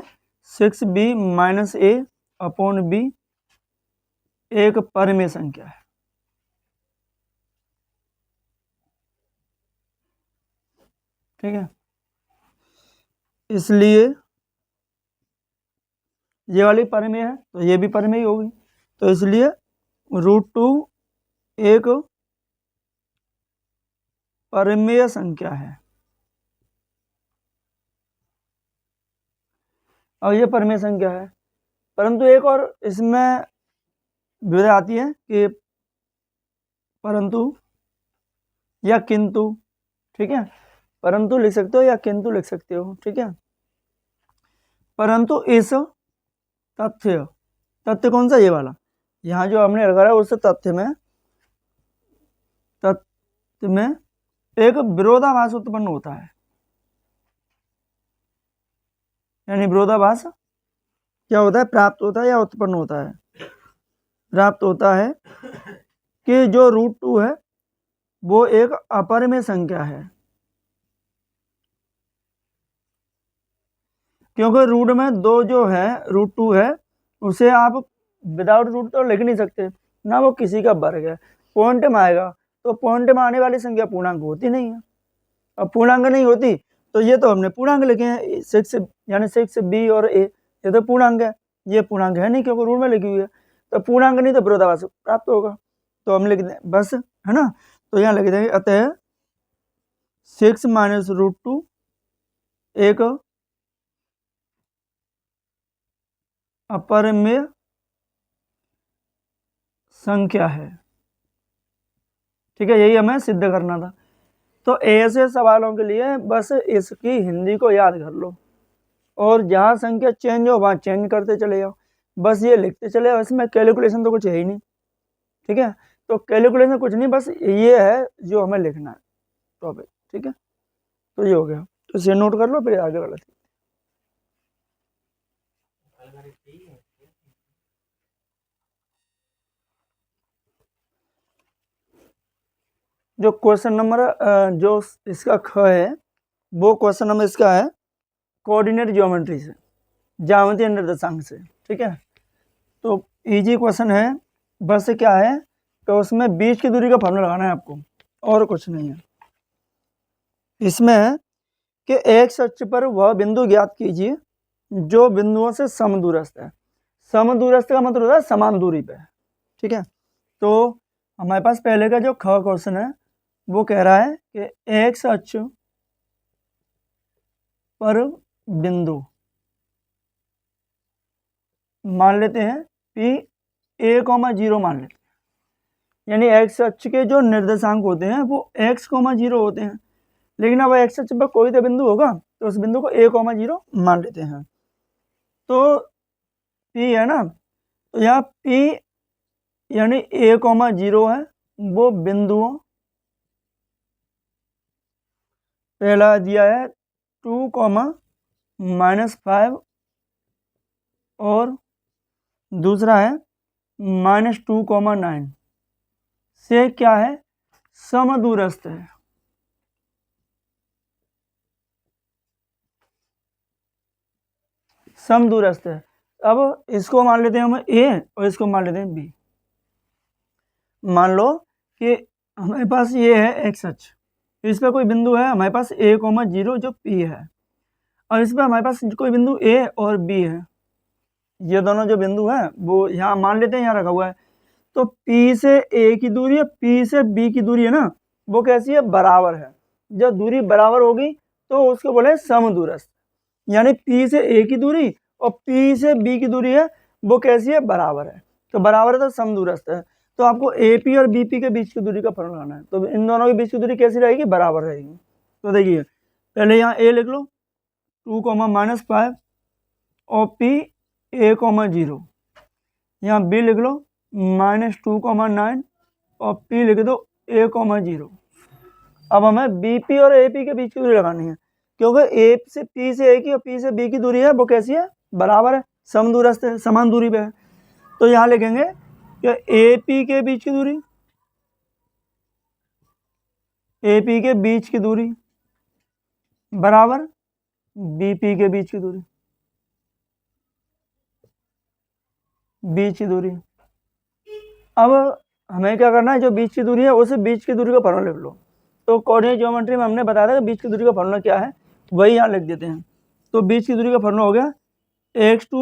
6b minus A upon B एक परिमेय संख्या है। ठीक है, इसलिए ये वाली परिमेय है तो ये भी परिमेय होगी, तो इसलिए रूट 2 एक परिमेय संख्या है। और ये परिमेय संख्या है, परंतु एक और इसमें विधा आती है कि परंतु या किंतु। ठीक है, परंतु लिख सकते हो या किंतु लिख सकते हो। ठीक है, परंतु इस तथ्य, तथ्य कौन सा? ये वाला यहाँ जो हमने लगा है, उस तथ्य में एक विरोधाभास उत्पन्न होता है। यानी विरोधाभास क्या होता है? प्राप्त होता है या उत्पन्न होता है? प्राप्त होता है कि जो रूट 2 है वो एक अपरिमेय संख्या है, क्योंकि रूट में दो जो है, रूट 2 है, उसे आप विदाउट रूट तो लिख नहीं सकते ना, वो किसी का वर्ग है। पॉइंट में आएगा तो पॉइंट में आने वाली संख्या पूर्णांक होती नहीं है। अब पूर्णांक नहीं होती तो ये तो हमने पूर्णांक लिखे हैं, 6 यानी 6b और a, ये तो पूर्णांक है। ये पूर्णांक है नहीं क्योंकि रूट में लिखी हुई है, तो पूर्णांक नहीं तो विरोधाभास प्राप्त होगा। तो हम लिख दें बस, है ना। तो यहाँ लिख देंगे अतः 6 माइनस रूट 2 एक अपरिमेय संख्या है। ठीक है, यही हमें सिद्ध करना था। तो ऐसे सवालों के लिए बस इसकी हिंदी को याद कर लो, और जहाँ संख्या चेंज हो वहाँ चेंज करते चले जाओ, बस ये लिखते चले जाओ। इसमें कैलकुलेशन तो कुछ है ही नहीं। ठीक है, तो कैलकुलेशन कुछ नहीं, बस ये है जो हमें लिखना है टॉपिक। ठीक है, तो ये हो गया, तो इसे नोट कर लो, फिर आगे वाला। जो क्वेश्चन नंबर जो इसका ख है, वो क्वेश्चन नंबर इसका है कोऑर्डिनेट ज्योमेट्री से, ज्यामितीय निर्देशांक से। ठीक है, तो इजी क्वेश्चन है। बस क्या है तो उसमें बीच की दूरी का फॉर्मूला लगाना है आपको, और कुछ नहीं है। इसमें है कि एक्स अक्ष पर वह बिंदु ज्ञात कीजिए जो बिंदुओं से समदूरस्थ है। समदूरस्थ का मतलब होता है समान दूरी पे। ठीक है, तो हमारे पास पहले का जो ख क्वेश्चन है वो कह रहा है कि एक्स अक्ष पर बिंदु मान लेते हैं पी a,0 मान लेते हैं, यानी एक्स अक्ष के जो निर्देशांक होते हैं वो x,0 होते हैं। लेकिन अब एक्स अक्ष पर कोई तो बिंदु होगा, तो उस बिंदु को a,0 मान लेते हैं। तो p है ना, तो यहाँ p यानी a,0 है, वो बिंदुओं पहला दिया है 2,-5 और दूसरा है -2,9 से क्या है? समदूरस्थ है। समदूरस्थ है। अब इसको मान लेते हैं हम a और इसको मान लेते हैं b। मान लो कि हमारे पास ये है एक्स अक्ष, इस पर कोई बिंदु है हमारे पास a,0 जो P है, और इस पर हमारे पास कोई बिंदु A और B है। ये दोनों जो बिंदु हैं वो यहाँ मान लेते हैं यहाँ रखा हुआ है। तो P से A की दूरी है, P से B की दूरी है ना, वो कैसी है, बराबर है। जब दूरी बराबर होगी तो उसको बोले समदूरस्थ। यानी P से A की दूरी और P से B की दूरी है वो कैसी है, बराबर है। तो बराबर है तो समदूरस्थ है। तो आपको AP और BP के बीच की दूरी का फॉर्मूला लाना है। तो इन दोनों के बीच की दूरी कैसी रहेगी, बराबर रहेगी। तो देखिए पहले यहाँ A लिख लो 2,-5 और P A,0। यहाँ B लिख लो -2,9 और P लिख दो A,0। अब हमें BP और AP के बीच की दूरी लगानी है, क्योंकि A से P से A की और P से B की दूरी है वो कैसी है, बराबर है, समदूरस्थ है, समान दूरी पे है। तो यहाँ लिखेंगे कि AP के बीच की दूरी, AP के बीच की दूरी बराबर BP के बीच की दूरी, बीच की दूरी। अब हमें क्या करना है, जो बीच की दूरी है उसे बीच की दूरी का फॉर्मूला लिख लो। तो कोऑर्डिनेट ज्योमेट्री में हमने बताया था कि बीच की दूरी का फॉर्मूला क्या है, वही यहाँ लिख देते हैं। तो बीच की दूरी का फॉर्मूला हो गया x2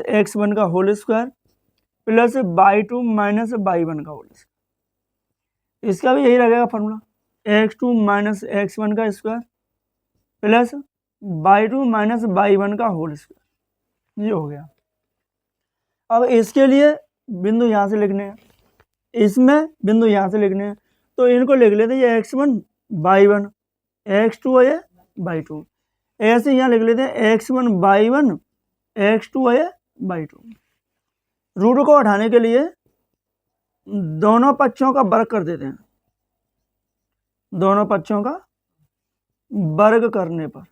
- x1 का whole square plus y2 - y1 का होल स्क्वायर। इसका भी यही लगेगा फॉर्मूला, x2 - x1 का स्क्वायर प्लस y2 - y1 का होल स्क्वायर। ये हो गया। अब इसके लिए बिंदु यहाँ से लिखने हैं, इसमें बिंदु यहाँ से लिखने हैं, तो इनको लिख लेते हैं, ये x1 y1, x2 है ये y2। ऐसे यहाँ लिख लेते हैं x1 y1 x2 है ये y2। रूट को हटाने के लिए दोनों पक्षों का वर्ग कर देते हैं। दोनों पक्षों का वर्ग करने पर,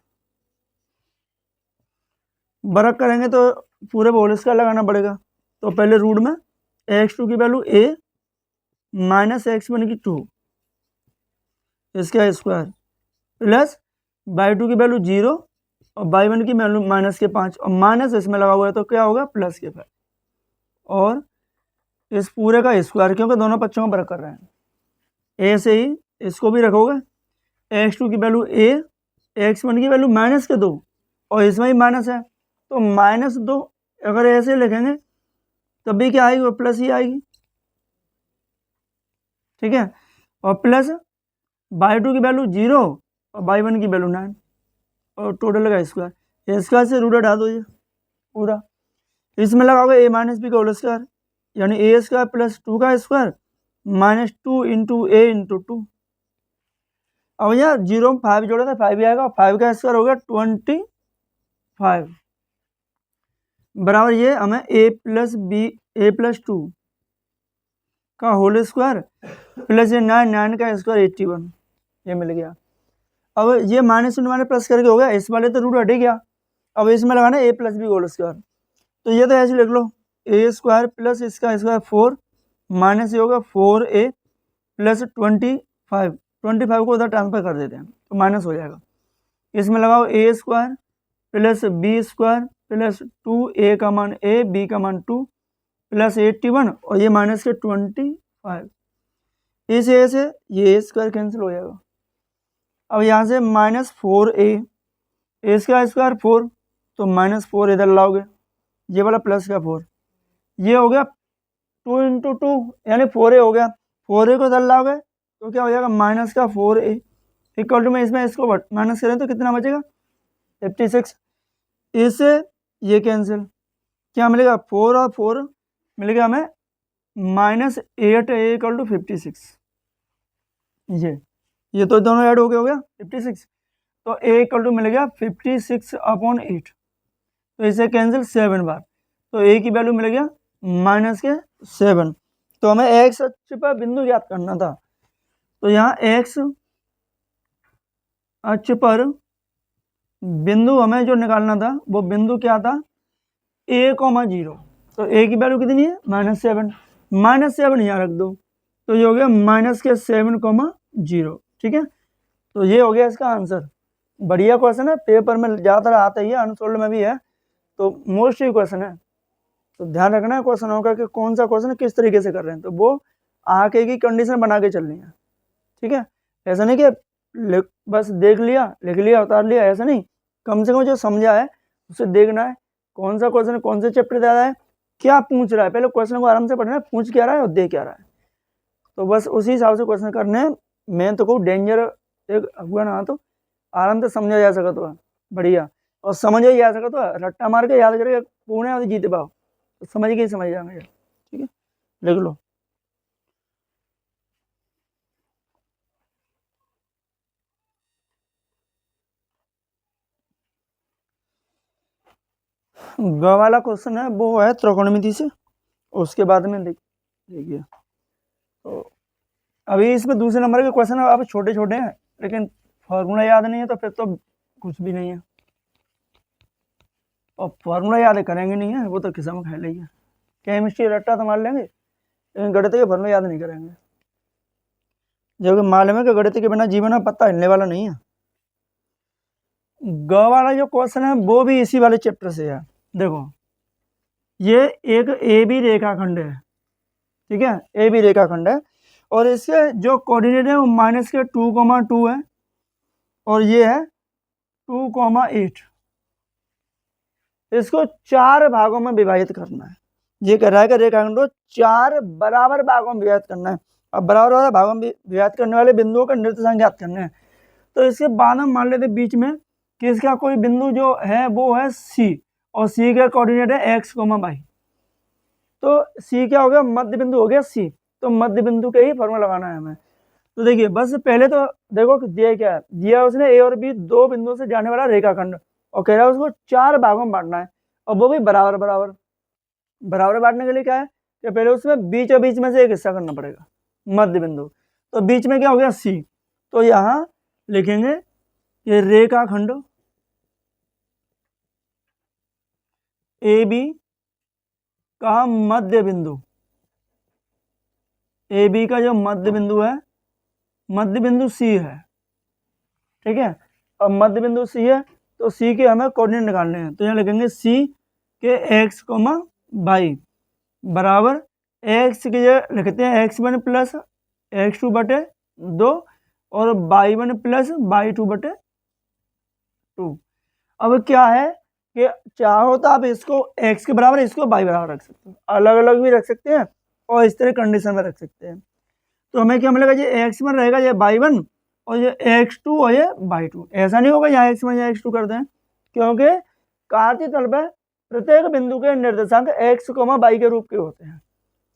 वर्ग करेंगे तो पूरे होल स्क्वायर लगाना पड़ेगा। तो पहले रूट में x2 की वैल्यू a माइनस x1 की 2 इसका स्क्वायर प्लस y2 की वैल्यू 0 और y1 की वैल्यू माइनस के 5 और माइनस इसमें लगा हुआ है तो क्या होगा, प्लस के 5 और इस पूरे का स्क्वायर, क्योंकि दोनों पक्षों का वर्ग कर रहे हैं। ऐसे ही इसको भी रखोगे, x2 की वैल्यू a, x1 की वैल्यू माइनस के 2 और इसमें ही माइनस है तो -2। अगर ऐसे लिखेंगे तब भी क्या आएगी, वो प्लस ही आएगी, ठीक है। और प्लस y2 की वैल्यू 0 और y1 की वैल्यू 9 और टोटल का स्क्वायर, स्क्वायर से रूट हटा दो ये पूरा। इसमें लगाओगे a - b का होल स्क्वायर, यानी a स्क्वायर प्लस 2 का स्क्वायर -2 इंटू a इंटू 2। अब यहाँ 0 में 5 जोड़े तो 5 भी आएगा और 5 का स्क्वायर हो गया 25 बराबर ये हमें a+2 का होल स्क्वायर प्लस ये 9 का स्क्वायर 81 ये मिल गया। अब ये माइनस प्लस करके हो गया, इस वाले तो रूट हट ही गया। अब इसमें लगाना a+b होल स्क्वायर, तो ये तो ऐसे लिख लो a स्क्वायर प्लस इसका स्क्वायर 4 माइनस ये होगा 4a प्लस 25 को उधर ट्रांसफर कर देते हैं तो माइनस हो जाएगा। इसमें लगाओ a square plus b square plus 2a का मान a, b का मान 2 प्लस 81 और ये माइनस के 25। इस a से ये स्क्वायर कैंसिल हो जाएगा। अब यहाँ से -4a, a का स्क्वायर 4 तो -4 इधर लाओगे, ये वाला प्लस का 4, ये हो गया 2 इंटू 2 यानी 4a हो गया। 4a को इधर लाओगे तो क्या हो जाएगा, माइनस का 4a इक्वल टू में इसमें इसको माइनस करें तो कितना बचेगा 56। इससे ये कैंसिल, क्या मिलेगा 4 और 4 मिलेगा हमें -8a इक्वल टू 56। ये तो दोनों ऐड हो गया 56, तो a इक्वल टू मिल गया 56/8। तो इसे कैंसिल 7 बार, तो a की वैल्यू मिल गया -7। तो हमें x अक्ष पर बिंदु ज्ञात करना था, तो यहाँ x अक्ष पर बिंदु हमें जो निकालना था वो बिंदु क्या था, a,0। तो a की वैल्यू कितनी है -7, -7 यहाँ रख दो तो ये हो गया -7,0। ठीक है, तो ये हो गया इसका आंसर। बढ़िया क्वेश्चन है, पेपर में ज़्यादातर आता ही है, अनसोल्ड में भी है, तो मोस्ट ही क्वेश्चन है। तो ध्यान रखना है क्वेश्चनों का कि कौन सा क्वेश्चन किस तरीके से कर रहे हैं, तो वो आगे की कंडीशन बना के चलनी है। ठीक है, ऐसा नहीं कि बस देख लिया लिख लिया उतार लिया, ऐसा नहीं, कम से कम जो समझा है उसे देखना है, कौन सा क्वेश्चन कौन से चैप्टर दे रहा है, क्या पूछ रहा है, पहले क्वेश्चन को आराम से पढ़ना है, पूछ क्या रहा है और दे क्या रहा है, तो बस उसी हिसाब से क्वेश्चन करने हैं। मैं तो कहूँ डेंजर एक हुआ ना तो आराम से समझा जा सका तो बढ़िया, और समझ ही जा सका तो रट्टा मार के याद करके पूर्ण है जीते पाओ, तो समझ के ही समझ जाएंगे। ठीक है, लिख लो। ग वाला क्वेश्चन है वो है त्रिकोणमिति से, उसके बाद में देखिए तो अभी इसमें दूसरे नंबर के क्वेश्चन अब छोटे छोटे हैं, लेकिन फॉर्मूला याद नहीं है तो फिर तो कुछ भी नहीं है, और फार्मूला याद करेंगे नहीं है वो तो किस्म खा लेंगे, केमिस्ट्री रट्टा तो मार लेंगे लेकिन गणित के फार्मूला याद नहीं करेंगे, जबकि मालूम है कि गणित के बिना जीवन में पत्ता हिलने वाला नहीं है। ग वाला जो क्वेश्चन है वो भी इसी वाले चैप्टर से है। देखो ये एक ए बी रेखाखंड है, ठीक है, ए बी रेखाखंड है, और इसके जो कोऑर्डिनेट है वो -2,2 है, और ये है 2,8। इसको 4 भागों में विभाजित करना है। ये कह रहा है कि रेखाखंड को 4 बराबर भागों में विभाजित करना है। अब बराबर वाले भागों में विभाजित करने वाले बिंदुओं का निर्देशांक ज्ञात करने हैं। तो इसके बाद हम मान लेते बीच में कि इसका कोई बिंदु जो है वो है सी, और सी का कोऑर्डिनेट है x, y। तो सी क्या हो गया, मध्य बिंदु हो गया सी, तो मध्य बिंदु के ही फॉर्मूला लगाना है हमें। तो देखिए बस पहले तो देखो दिया क्या है, दिया उसने ए और बी दो बिंदुओं से जाने वाला रेखाखंड, और कह रहा है उसको 4 भागों में बांटना है, और वो भी बराबर बराबर। बराबर बांटने के लिए क्या है कि पहले उसमें बीच और बीच में से एक हिस्सा करना पड़ेगा, मध्य बिंदु। तो बीच में क्या हो गया सी, तो यहाँ लिखेंगे कि रेखाखंड ए बी का मध्य बिंदु, ए बी का जो मध्य बिंदु है, मध्य बिंदु सी है, ठीक है। अब मध्य बिंदु सी है तो सी के हमें कोऑर्डिनेट निकालने हैं, तो यहाँ लिखेंगे सी के x, y बराबर x के जो लिखते हैं x1 प्लस x2 बटे 2 और y1 प्लस y2 बटे 2। अब क्या है कि चाहो तो आप इसको x के बराबर इसको y बराबर रख सकते हो, अलग अलग भी रख सकते हैं और इस तरह कंडीशन में रख सकते हैं। तो हमें क्या मिलेगा, ये x1 रहेगा, ये y1 और ये x2 और ये y2। ऐसा नहीं होगा यहाँ x1 या x2 कर दें, क्योंकि कार्तीय तल पर प्रत्येक बिंदु के निर्देशांक x, y के रूप के होते हैं।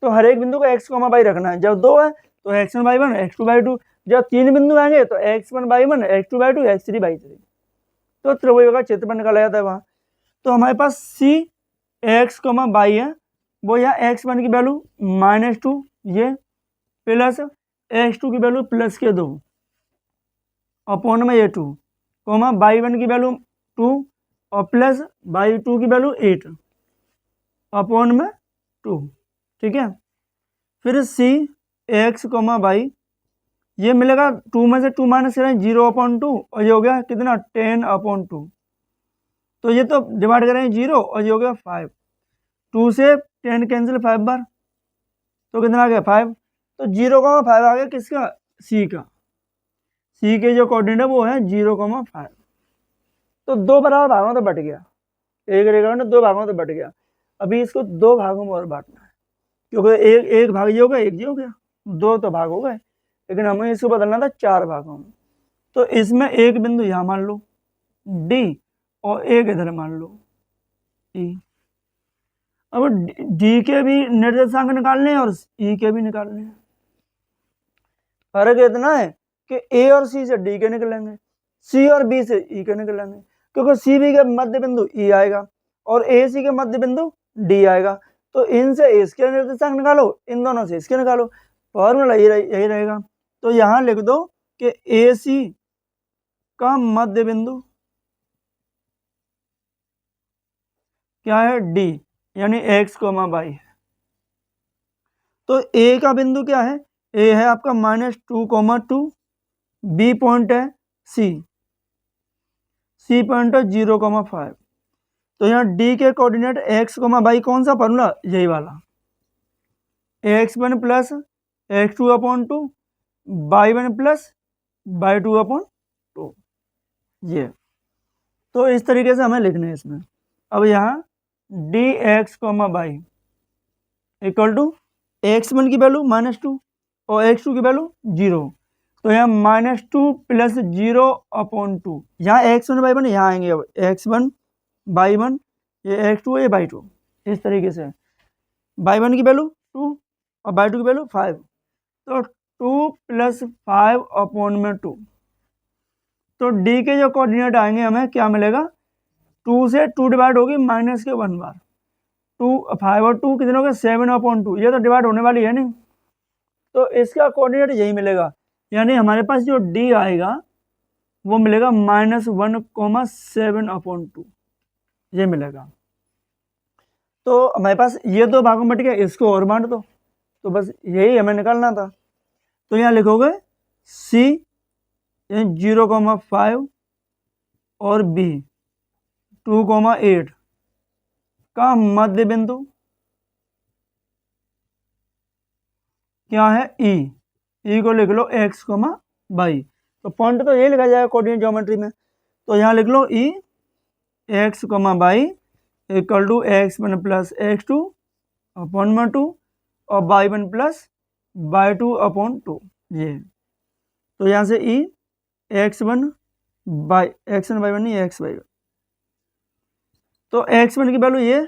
तो हर एक बिंदु को x, y रखना है। जब 2 है तो x1 y1 x2 y2, जब 3 बिंदु आएंगे तो x1 y1 x2 y2 x3 y3। तो त्रिभुज का क्षेत्रफल निकाला जाता है वहाँ। तो हमारे पास c x, y है, वो यहाँ x1 की वैल्यू -2 ये प्लस x2 की वैल्यू प्लस के 2 अपॉन में ये 2, y1 की वैल्यू 2 और प्लस y2 की वैल्यू 8 अपॉन में 2, ठीक है। फिर c x, y ये मिलेगा 2 में से 2 माइनस करें 0/2, और ये हो गया कितना 10/2। तो ये तो डिवाइड करें 0 और ये हो गया 5, 2 से 10 कैंसिल 5 बार, तो कितना आ गया 5। तो 0,5 आ गया किसका, सी का। सी के जो कोऑर्डिनेट है वो है 0,5। तो 2 बराबर भागों में तो बट गया, एक रेखाखंड 2 भागों में तो बट गया। अभी इसको 2 भागों में और बांटना है, क्योंकि एक भाग ये हो गया, एक ये हो गया, 2 तो भाग हो गए, लेकिन हमें इसको बदलना था 4 भागों में। तो इसमें एक बिंदु यहाँ मान लो डी और एक इधर मान लो ई। अब डी के भी निर्देशांक निकालने हैं और ई के भी निकालने हैं। फर्क इतना है कि ए और सी से डी के निकलेंगे, सी और बी से ई के निकलेंगे, क्योंकि सी बी के मध्य बिंदु ई आएगा और ए सी के मध्य बिंदु डी आएगा। तो इनसे इसके निर्देशांक निकालो, इन दोनों से इसके निकालो, फॉर्मूला यही रहेगा। तो यहाँ लिख दो कि ए सी का मध्य बिंदु क्या है, डी, यानी x, y है। तो ए का बिंदु क्या है, ए है आपका -2,2, बी पॉइंट है सी पॉइंट है 0,5। तो यहाँ डी के कोऑर्डिनेट x, y कौन सा फॉर्मूला, यही वाला, x1 plus x2/2 y1 plus y2 upon 2, ये। तो इस तरीके से हमें लिखना है इसमें। अब यहाँ dx, y equal to x1 की वैल्यू -2 और x2 की वैल्यू 0, तो यहाँ -2 प्लस 0 अपॉन 2, यहाँ x1 y1 यहाँ आएंगे। अब x1 y1, ये x2 ये y2, इस तरीके से y1 की वैल्यू 2 और y2 की वैल्यू 5, तो 2 प्लस 5 अपॉन में 2, तो d के जो कोऑर्डिनेट आएंगे हमें क्या मिलेगा, 2 से 2 डिवाइड होगी माइनस के 1 बार, 2 5 और 2 कितने हो गए 7 अपॉन 2, ये तो डिवाइड होने वाली है नहीं, तो इसका कोऑर्डिनेट यही मिलेगा, यानी हमारे पास जो d आएगा वो मिलेगा -1,7 अपॉन 2, ये मिलेगा। तो हमारे पास ये दो भागों में बट गया, इसको और बांट दो, तो बस यही हमें निकालना था। तो यहाँ लिखोगे c 0,5 और b 2,8 का मध्य बिंदु क्या है, e को लिख लो x, y, तो पॉइंट तो यही लिखा जाएगा कोऑर्डिनेट ज्योमेट्री में, तो यहाँ लिख लो e x, y equal to x1 plus x2 upon में 2 और y1 प्लस y2 अपॉन 2, ये। तो यहाँ से e x1 y1 नहीं x y1, तो x1 की वैल्यू ये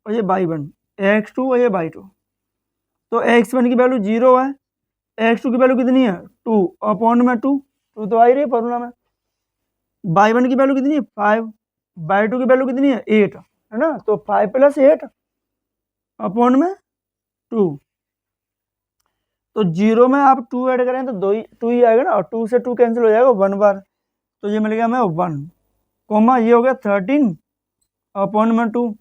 और ये y1, x2 और ये y2, तो x1 की वैल्यू 0 है, x2 की वैल्यू कितनी है 2 अपॉन में 2 तो आ ही रही फॉर्मूला में, y1 की वैल्यू कितनी है 5, y2 की वैल्यू कितनी है 8, है ना, तो 5 प्लस 8 अपॉन में 2, तो 0 में आप 2 ऐड करें तो 2 ही आएगा ना, और 2 से 2 कैंसिल हो जाएगा 1 बार, तो ये मिल गया हमें 1, कोमा ये हो गया 13 अपॉन में 2,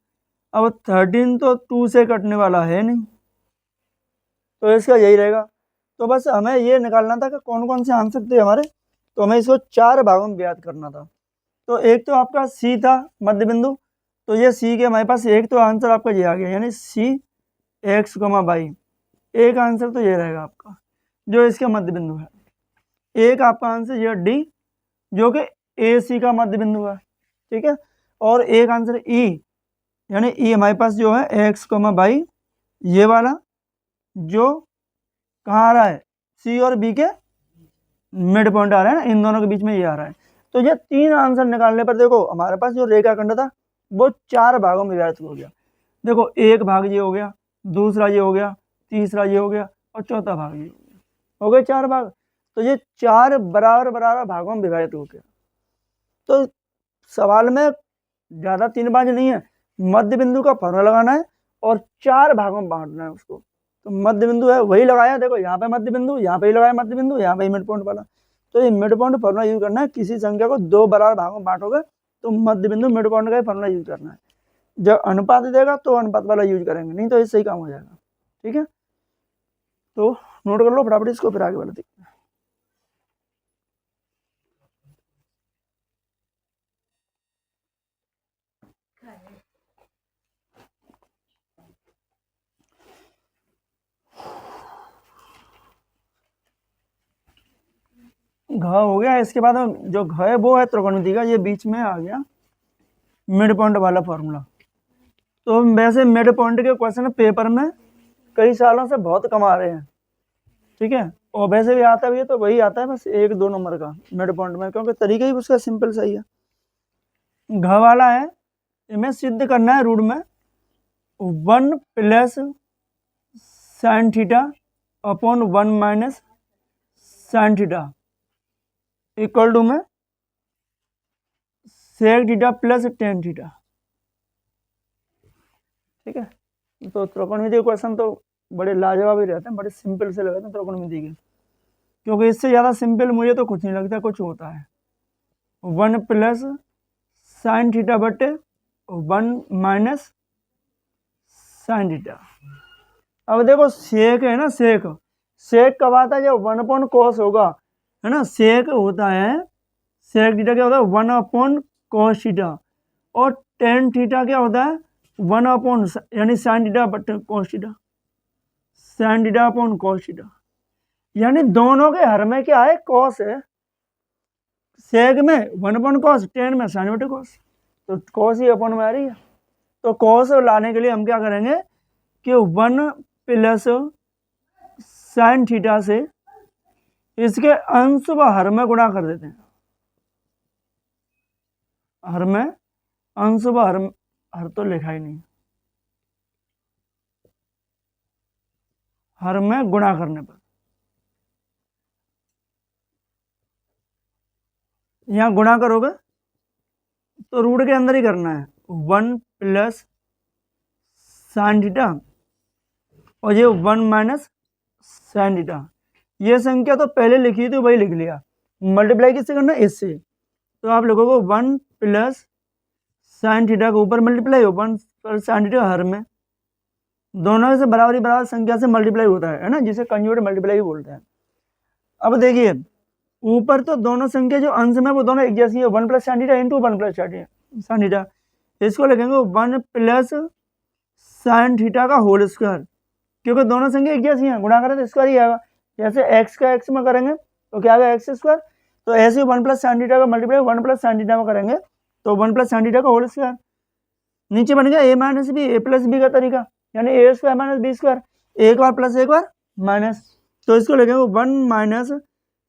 अब 13 तो 2 से कटने वाला है नहीं, तो इसका यही रहेगा। तो बस हमें ये निकालना था कि कौन कौन से आंसर थे हमारे, तो हमें इसको 4 भागों में ज्ञात करना था। तो एक तो आपका सी था मध्य बिंदु, तो ये सी के हमारे पास एक तो आंसर आपका ये आ गया, यानी सी x, y, एक आंसर तो ये रहेगा आपका जो इसका मध्य बिंदु है। एक आपका आंसर ये डी जो कि ए सी का मध्य बिंदु है, ठीक है, और एक आंसर ई, यानी ई हमारे पास जो है x, y, ये वाला जो कहाँ आ रहा है सी और बी के मिड पॉइंट आ रहा है ना, इन दोनों के बीच में ये आ रहा है। तो ये 3 आंसर निकालने पर देखो हमारे पास जो रेखाखंड था वो 4 भागों में विभाजित हो गया। देखो एक भाग ये हो गया, दूसरा ये हो गया, तीसरा ये हो गया और चौथा भाग ये हो गए 4 भाग। तो ये 4 बराबर बराबर भागों में विभाजित हो गया। तो सवाल में ज़्यादा 3 बार नहीं है, मध्य बिंदु का फॉर्मूला लगाना है और 4 भागों में बांटना है उसको। तो मध्य बिंदु है वही लगाया, देखो यहाँ पे मध्य बिंदु, यहाँ पे ही लगाया मध्य बिंदु, यहाँ पे ही मिड पॉइंट वाला। तो ये मिड पॉइंट फॉर्मूला यूज करना है, किसी संख्या को 2 बराबर भागों में बांटोगे तो मध्य बिंदु मिड पॉइंट का फॉर्मूला यूज करना है। जब अनुपात देगा तो अनुपात वाला यूज करेंगे, नहीं तो इससे ही काम हो जाएगा, ठीक है। तो नोट कर लो फटाफट इसको, फिर आगे वाला देखते हैं। घ हो गया, इसके बाद जो घ है वो है त्रिकोणमिति का, ये बीच में आ गया मिड पॉइंट वाला फॉर्मूला। तो वैसे मिड पॉइंट के क्वेश्चन पेपर में कई सालों से बहुत कम आ रहे हैं, ठीक है, और वैसे भी आता भी है तो वही आता है बस 1-2 नंबर का मिड पॉइंट में, क्योंकि तरीका ही उसका सिंपल सही है। घ वाला है, इन्हें सिद्ध करना है रूट में 1 plus sine theta upon 1 minus sine theta equal to में sec theta plus tan theta, ठीक है। तो त्रिकोणमिति के क्वेश्चन तो बड़े लाजवाब ही रहते हैं, बड़े सिंपल से लगते हैं त्रिकोणमिति के, क्योंकि इससे ज़्यादा सिंपल मुझे तो कुछ नहीं लगता कुछ होता है। 1 प्लस साइन थीटा बटे 1 माइनस साइन थीटा। अब देखो सेक है ना, सेक कब आता है जब 1 अपॉन कॉस होगा, है ना, सेक होता है, सेक थीटा क्या होता है 1 अपॉन कॉस थीटा, और टेन थीटा क्या होता है 1 अपॉन यानी साइन थीटा बटे cos theta, sign theta upon cos theta. यानी दोनों के हर में क्या है, कॉस है। सेक में 1/cos, टेन में sin/cos, तो कॉस ही अपन में आ रही है। तो कॉस लाने के लिए हम क्या करेंगे कि 1 प्लस sin थीटा से इसके अंश व हर में गुणा कर देते हैं। हर में अंश व हर तो लिखा ही नहीं, हर में गुणा करने पर यहाँ गुणा करोगे तो रूट के अंदर ही करना है, 1 प्लस sin थीटा और ये 1 माइनस sin थीटा। ये संख्या तो पहले लिखी थी वही लिख लिया, मल्टीप्लाई किससे करना है, इससे। तो आप लिखोगे 1 प्लस sin थीटा के ऊपर मल्टीप्लाई हो 1 प्लस sin थीटा हर में, दोनों से बराबरी बराबर संख्या से मल्टीप्लाई होता है ना, जिसे कंजुगेट मल्टीप्लाई बोलते हैं। अब देखिए ऊपर तो दोनों संख्या जो अंश में वो दोनों एक जैसी है, 1 plus sin theta into 1 plus sin theta. इसको लिखेंगे 1 प्लस sin थीटा का होल स्क्वायर, क्योंकि दोनों संख्या एक जैसी हैं, गुणा करें तो स्क्वायर ही आएगा। जैसे x का x में करेंगे तो क्या आएगा, एक्स स्क्वायर। तो ऐसे 1 प्लस sin थीटा का मल्टीप्लाई 1 प्लस sin थीटा में करेंगे तो 1 प्लस sin थीटा का होल स्क्वायर। नीचे बन गया a minus B, a plus B का तरीका, यानी A square minus B square, एक बार प्लस एक बार माइनस। तो इसको लिखेंगे 1 माइनस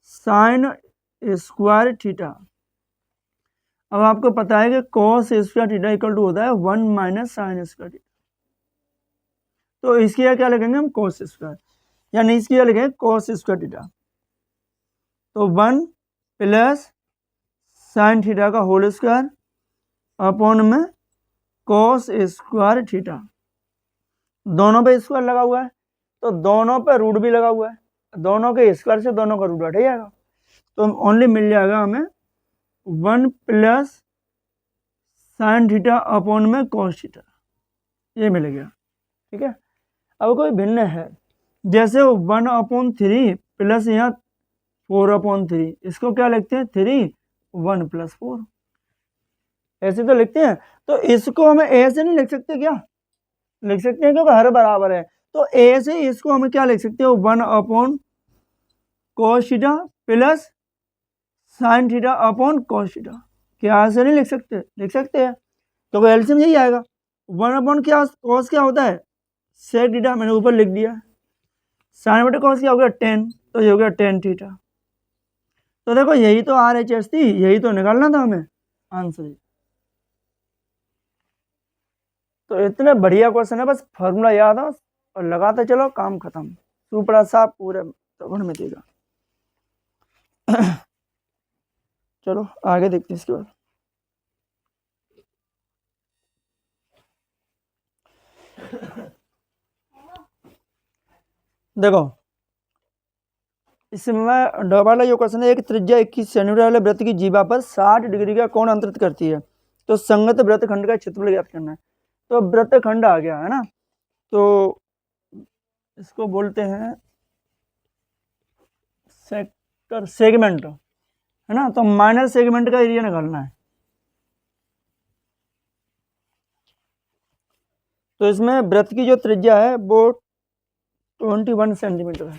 साइन स्क्वायर थीटा। अब आपको पता है कि cos square theta equal to होता है 1 माइनस साइन स्क्वायर थीटा। तो इसकी क्या लिखेंगे हम, कॉस स्क्वायर, यानी इसकी क्या लिखेंगे, कॉस स्क्वायर थीटा। तो 1 प्लस साइन थीटा का होल स्क्वायर अपॉन में कॉस स्क्वायर थीटा। दोनों पे स्क्वायर लगा हुआ है तो दोनों पे रूट भी लगा हुआ है, दोनों के स्क्वायर से दोनों का रूट हट जाएगा, तो ओनली मिल जाएगा हमें 1 प्लस साइन थीटा अपॉन में कॉस थीटा, ये मिल गया। ठीक है, अब कोई भिन्न है, जैसे 1/3 प्लस यहाँ 4/3, इसको क्या लिखते हैं, 3 1 प्लस 4, ऐसे तो लिखते हैं। तो इसको हमें ऐसे नहीं लिख सकते, क्या लिख सकते हैं, क्योंकि हर बराबर है। तो ए से इसको हम क्या लिख सकते हो, 1/cos theta plus sin theta upon cos theta. क्या ऐसे नहीं लिख सकते, लिख सकते हैं, क्योंकि एलसीएम यही आएगा। 1 क्या cos क्या होता है, sec थीटा, मैंने ऊपर लिख दिया। sin बटे cos क्या हो गया, 10, तो ये हो गया 10 थीटा। तो देखो यही तो RHS थी, यही तो निकालना था हमें आंसर। तो इतने बढ़िया क्वेश्चन है, बस फॉर्मूला याद हो और लगाते चलो, काम खत्म, सुपड़ा साहब पूरे त्रिकोण में देगा। चलो आगे देखते हैं इसके बाद। देखो इसमें वाला जो क्वेश्चन है, एक त्रिज्या 21 सेंटीमीटर वाले वृत्त की जीवा पर 60 डिग्री का कोण अंतरित करती है, तो संगत वृत्तखंड का क्षेत्रफल ज्ञात करना है। तो वृत्तखंड आ गया है ना, तो इसको बोलते हैं सेक्टर, सेगमेंट है ना, तो माइनर सेगमेंट का एरिया निकालना है। तो इसमें वृत्त की जो त्रिज्या है वो 21 सेंटीमीटर है।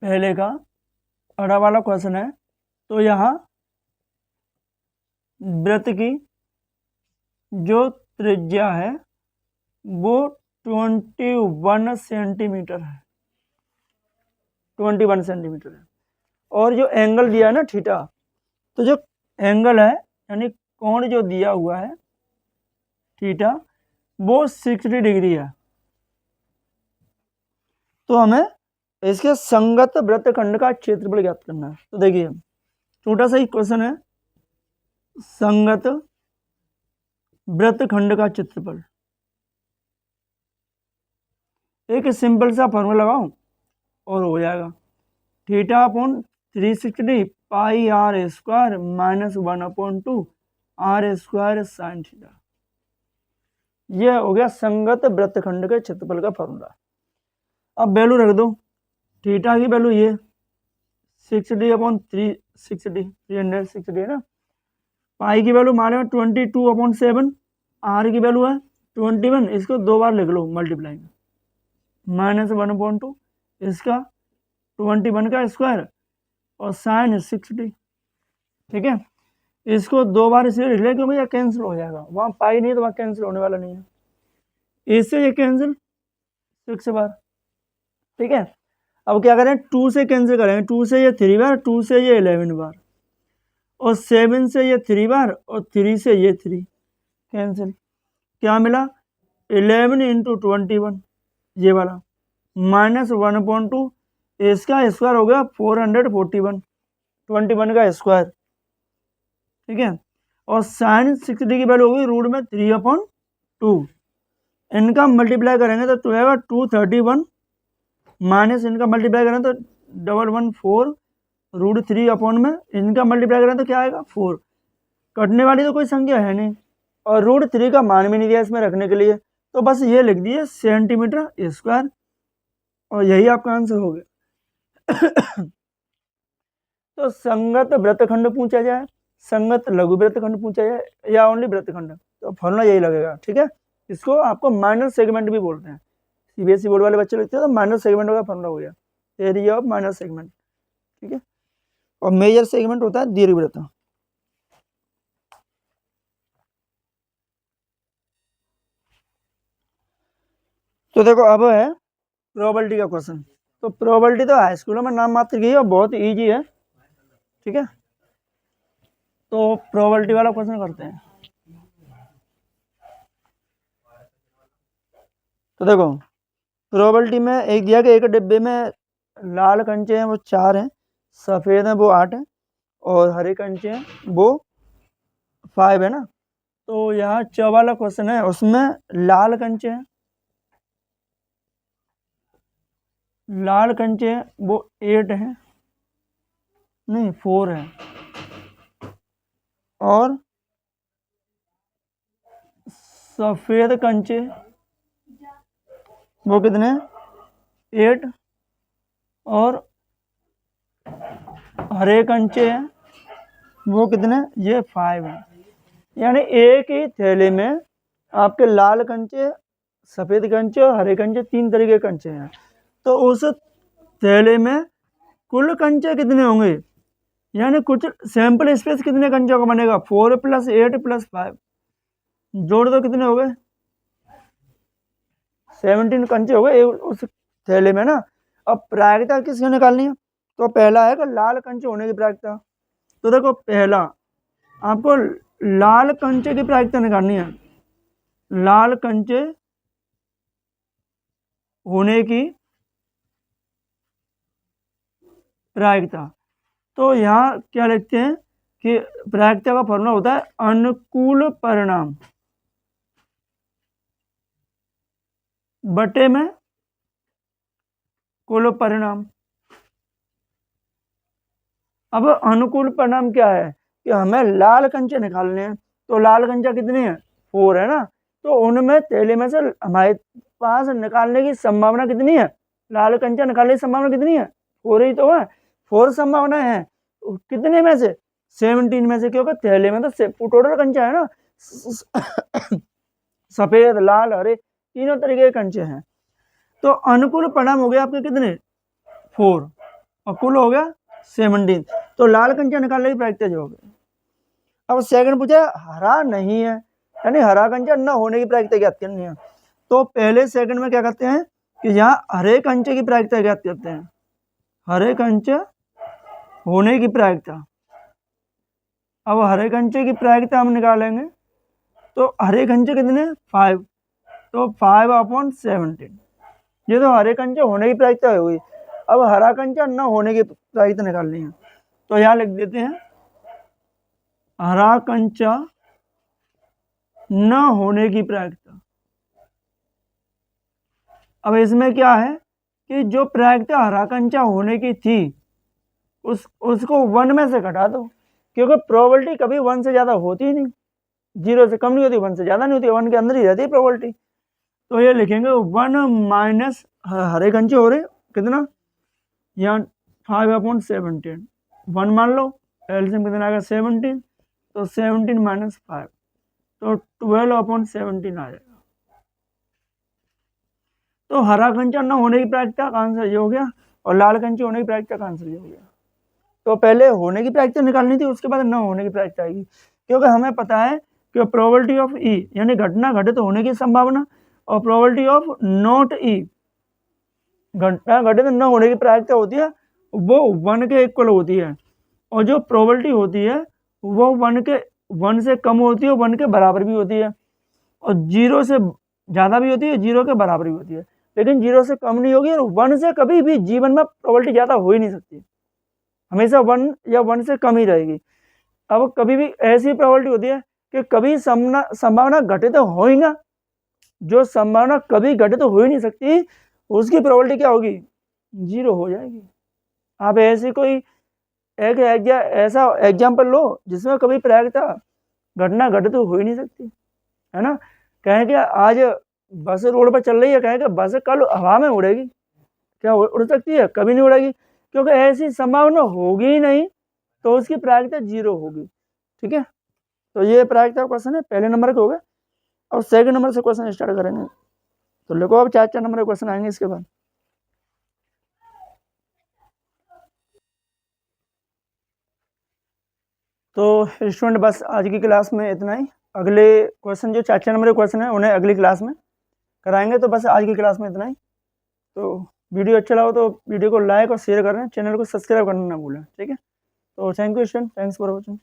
पहले का अड़ा वाला क्वेश्चन है, तो यहाँ वृत्त की जो त्रिज्या है वो 21 सेंटीमीटर है, 21 सेंटीमीटर है। और जो एंगल दिया है ना थीटा, तो जो एंगल है यानी कोण जो दिया हुआ है थीटा वो 60 डिग्री है। तो हमें इसके संगत वृत्तखंड का क्षेत्रफल ज्ञात करना है। तो देखिए छोटा सा ही क्वेश्चन है, संगत वृत्तखंड का क्षेत्रफल, एक सिंपल सा फॉर्मूला लगाओ और हो जाएगा, theta upon 360 pi R square minus 1/2 R square sine theta. ये हो गया संगत वृत्तखंड के क्षेत्रफल का फॉर्मूला। अब वैल्यू रख दो, थीटा की वैल्यू ये 360 है ना, पाई की वैल्यू मान लो 22/7, आर की वैल्यू है 21, इसको 2 बार लिख लो मल्टीप्लाई में, -1/2 इसका 21 का स्क्वायर और साइन 60, ठीक है। इसको 2 बार इसलिए लिख लें क्योंकि यह कैंसिल हो जाएगा, वहाँ पाई नहीं तो वहाँ कैंसिल होने वाला नहीं है, इससे ये कैंसिल 6 बार, ठीक है। अब क्या करें, 2 से कैंसिल करेंगे, 2 से ये 3 बार, 2 से ये 11 बार, और 7 से ये 3 बार, और 3 से ये 3 कैंसिल, क्या मिला 11 × 21 ये वाला, -1/2 इसका स्क्वायर हो गया 441, 21 का स्क्वायर, ठीक है। और साइन 60 की वैल्यू होगी रूट में 3/2, इनका मल्टीप्लाई करेंगे तो 231 माइनस इनका मल्टीप्लाई करें तो 114 √3 में इनका मल्टीप्लाई करें तो क्या आएगा 4, कटने वाली तो कोई संख्या है नहीं, और √3 का मान भी नहीं दिया इसमें रखने के लिए, तो बस ये लिख दिए सेंटीमीटर स्क्वायर, और यही आपका आंसर हो गया। तो संगत वृत्तखंड पूछा जाए, संगत लघु वृत्तखंड पूछा जाए, या ओनली वृत्तखंड, तो फॉर्मूला यही लगेगा, ठीक है। इसको आपको माइनर सेगमेंट भी बोलते हैं, सीबीएसई बोर्ड वाले बच्चे लिखते हैं तो माइनर सेगमेंट का फॉर्मूला हो गया, एरिया ऑफ माइनर सेगमेंट, ठीक है। और मेजर सेगमेंट होता है दीर्घवृत्त। तो देखो अब है प्रोबेबिलिटी का क्वेश्चन, तो प्रोबेबिलिटी तो हाई स्कूलों में नाम मात्र की है और बहुत इजी है, ठीक है। तो प्रोबेबिलिटी वाला क्वेश्चन करते हैं। तो देखो प्रोबेबिलिटी में एक दिया कि एक डिब्बे में लाल कंचे हैं वो 4 हैं, सफ़ेद हैं वो 8 हैं, और हरे कंचे हैं वो 5 है ना। तो यहाँ 4 वाला क्वेश्चन है, उसमें लाल कंचे हैं, लाल कंचे हैं वो 8 हैं, नहीं 4 है, और सफ़ेद कंचे वो कितने 8, और हरे कंचे हैं वो कितने ये 5 हैं। यानी एक ही थैले में आपके लाल कंचे, सफ़ेद कंचे और हरे कंचे 3 तरीके के कंचे हैं, तो उस थैले में कुल कंचे कितने होंगे, यानी कुछ सैंपल स्पेस कितने कंचों का बनेगा 4 + 8 + 5, जोड़ दो कितने हो गए 17 कंचे हो गए उस थैले में ना। अब प्रायिकता किसको निकालनी है, तो पहला है कि लाल कंचे होने की प्रायिकता, तो देखो पहला आपको लाल कंचे की प्रायिकता निकालनी है, लाल कंचे होने की प्रायिकता, तो यहाँ क्या लिखते हैं कि प्रायिकता का फॉर्मूला होता है अनुकूल परिणाम बटे में कुल परिणाम। अब अनुकूल परिणाम क्या है कि हमें लाल कंचे निकालने हैं, तो लाल कंचा कितने हैं 4 है ना, तो उनमें थैले में से हमारे पास निकालने की संभावना कितनी है, लाल कंचा निकालने की संभावना कितनी है 4 ही तो है, 4 संभावना है, कितने में से 17 में से, क्योंकि थैले में तो टोटल कंचा है ना, सफ़ेद लाल हरे तीनों तरीके के कंचे हैं। तो अनुकूल परिणाम हो गया आपके कितने 4, और कुल हो गया 17, तो लाल कंचा निकालने की प्रायिकता जो हो गई। अब सेकंड पूछा हरा नहीं है, यानी हरा कंचा न होने की प्रायिकता ज्ञात करनी है, तो पहले सेकंड में क्या करते हैं कि यहाँ हरे कंचे की प्रायिकता ज्ञात करते हैं, हरे कंचे होने की प्रायिकता। अब हरे कंचे की प्रायिकता हम निकालेंगे, तो हरे कंचे कितने 5, तो 5/17, ये तो हरे कंचे होने की प्रायिकता हुई। अब हरा कंचा न होने की प्रायिकता निकालनी है, तो यहाँ लिख देते हैं हरा कंचा न होने की प्रायिकता। अब इसमें क्या है कि जो प्रायिकता हरा कंचा होने की थी उसको 1 में से घटा दो, क्योंकि प्रोबेबिलिटी कभी 1 से ज़्यादा होती ही नहीं, 0 से कम नहीं होती, 1 से ज़्यादा नहीं होती, 1 के अंदर ही रहती है प्रोबेबिलिटी। तो ये लिखेंगे 1 माइनस हरे कंचे हो रहे कितना, यहाँ 5/17, 1 मान लो, एलसीएम कितना आएगा 17, तो 17 - 5, तो 12/17 आ जाएगा, तो हरा कंचा न होने की प्रायिकता का आंसर ये हो गया, और लाल कंचे होने की प्रायिकता का आंसर ये हो गया। तो पहले होने की प्रायिकता निकालनी थी, उसके बाद न होने की प्रायिकता आएगी, क्योंकि हमें पता है कि प्रोबेबिलिटी ऑफ ई यानी घटना घटित होने की संभावना और प्रोबेबिलिटी ऑफ नॉट ई घटना घटित न होने की प्रायिकता होती है वो 1 के इक्वल होती है, और जो प्रोबेबिलिटी होती है वो 1 से कम होती है, 1 के बराबर भी होती है, और 0 से ज़्यादा भी होती है, 0 के बराबर भी होती है, लेकिन 0 से कम नहीं होगी, और 1 से कभी भी जीवन में प्रोबेबिलिटी ज़्यादा हो ही नहीं सकती, हमेशा 1 या 1 से कम ही रहेगी। अब कभी भी ऐसी प्रोबेबिलिटी होती है कि कभी संभावना घटित हो ही ना, जो संभावना कभी घटित हो ही नहीं सकती उसकी प्रोबेबिलिटी क्या होगी, 0 हो जाएगी। आप ऐसी कोई एक ऐसा एग्जाम्पल लो जिसमें कभी प्रायिकता घटना घटित हो ही नहीं सकती, है ना। कहें कि आज बस रोड पर चल रही है, कहें कि बस कल हवा में उड़ेगी, क्या उड़ सकती है, कभी नहीं उड़ेगी, क्योंकि ऐसी संभावना होगी ही नहीं, तो उसकी प्रायिकता 0 होगी। ठीक है, तो ये प्रायिकता क्वेश्चन है, पहले नंबर के हो गए। और सेकंड नंबर से क्वेश्चन स्टार्ट करेंगे, तो लिखो अब 4 नंबर के क्वेश्चन आएंगे इसके बाद। तो स्टूडेंट बस आज की क्लास में इतना ही, अगले क्वेश्चन जो 4 नंबर के क्वेश्चन है उन्हें अगली क्लास में कराएंगे। तो बस आज की क्लास में इतना ही। तो वीडियो अच्छा लगा तो वीडियो को लाइक और शेयर करें, चैनल को सब्सक्राइब करना ना भूलें। ठीक है, तो thank you student, thanks for watching.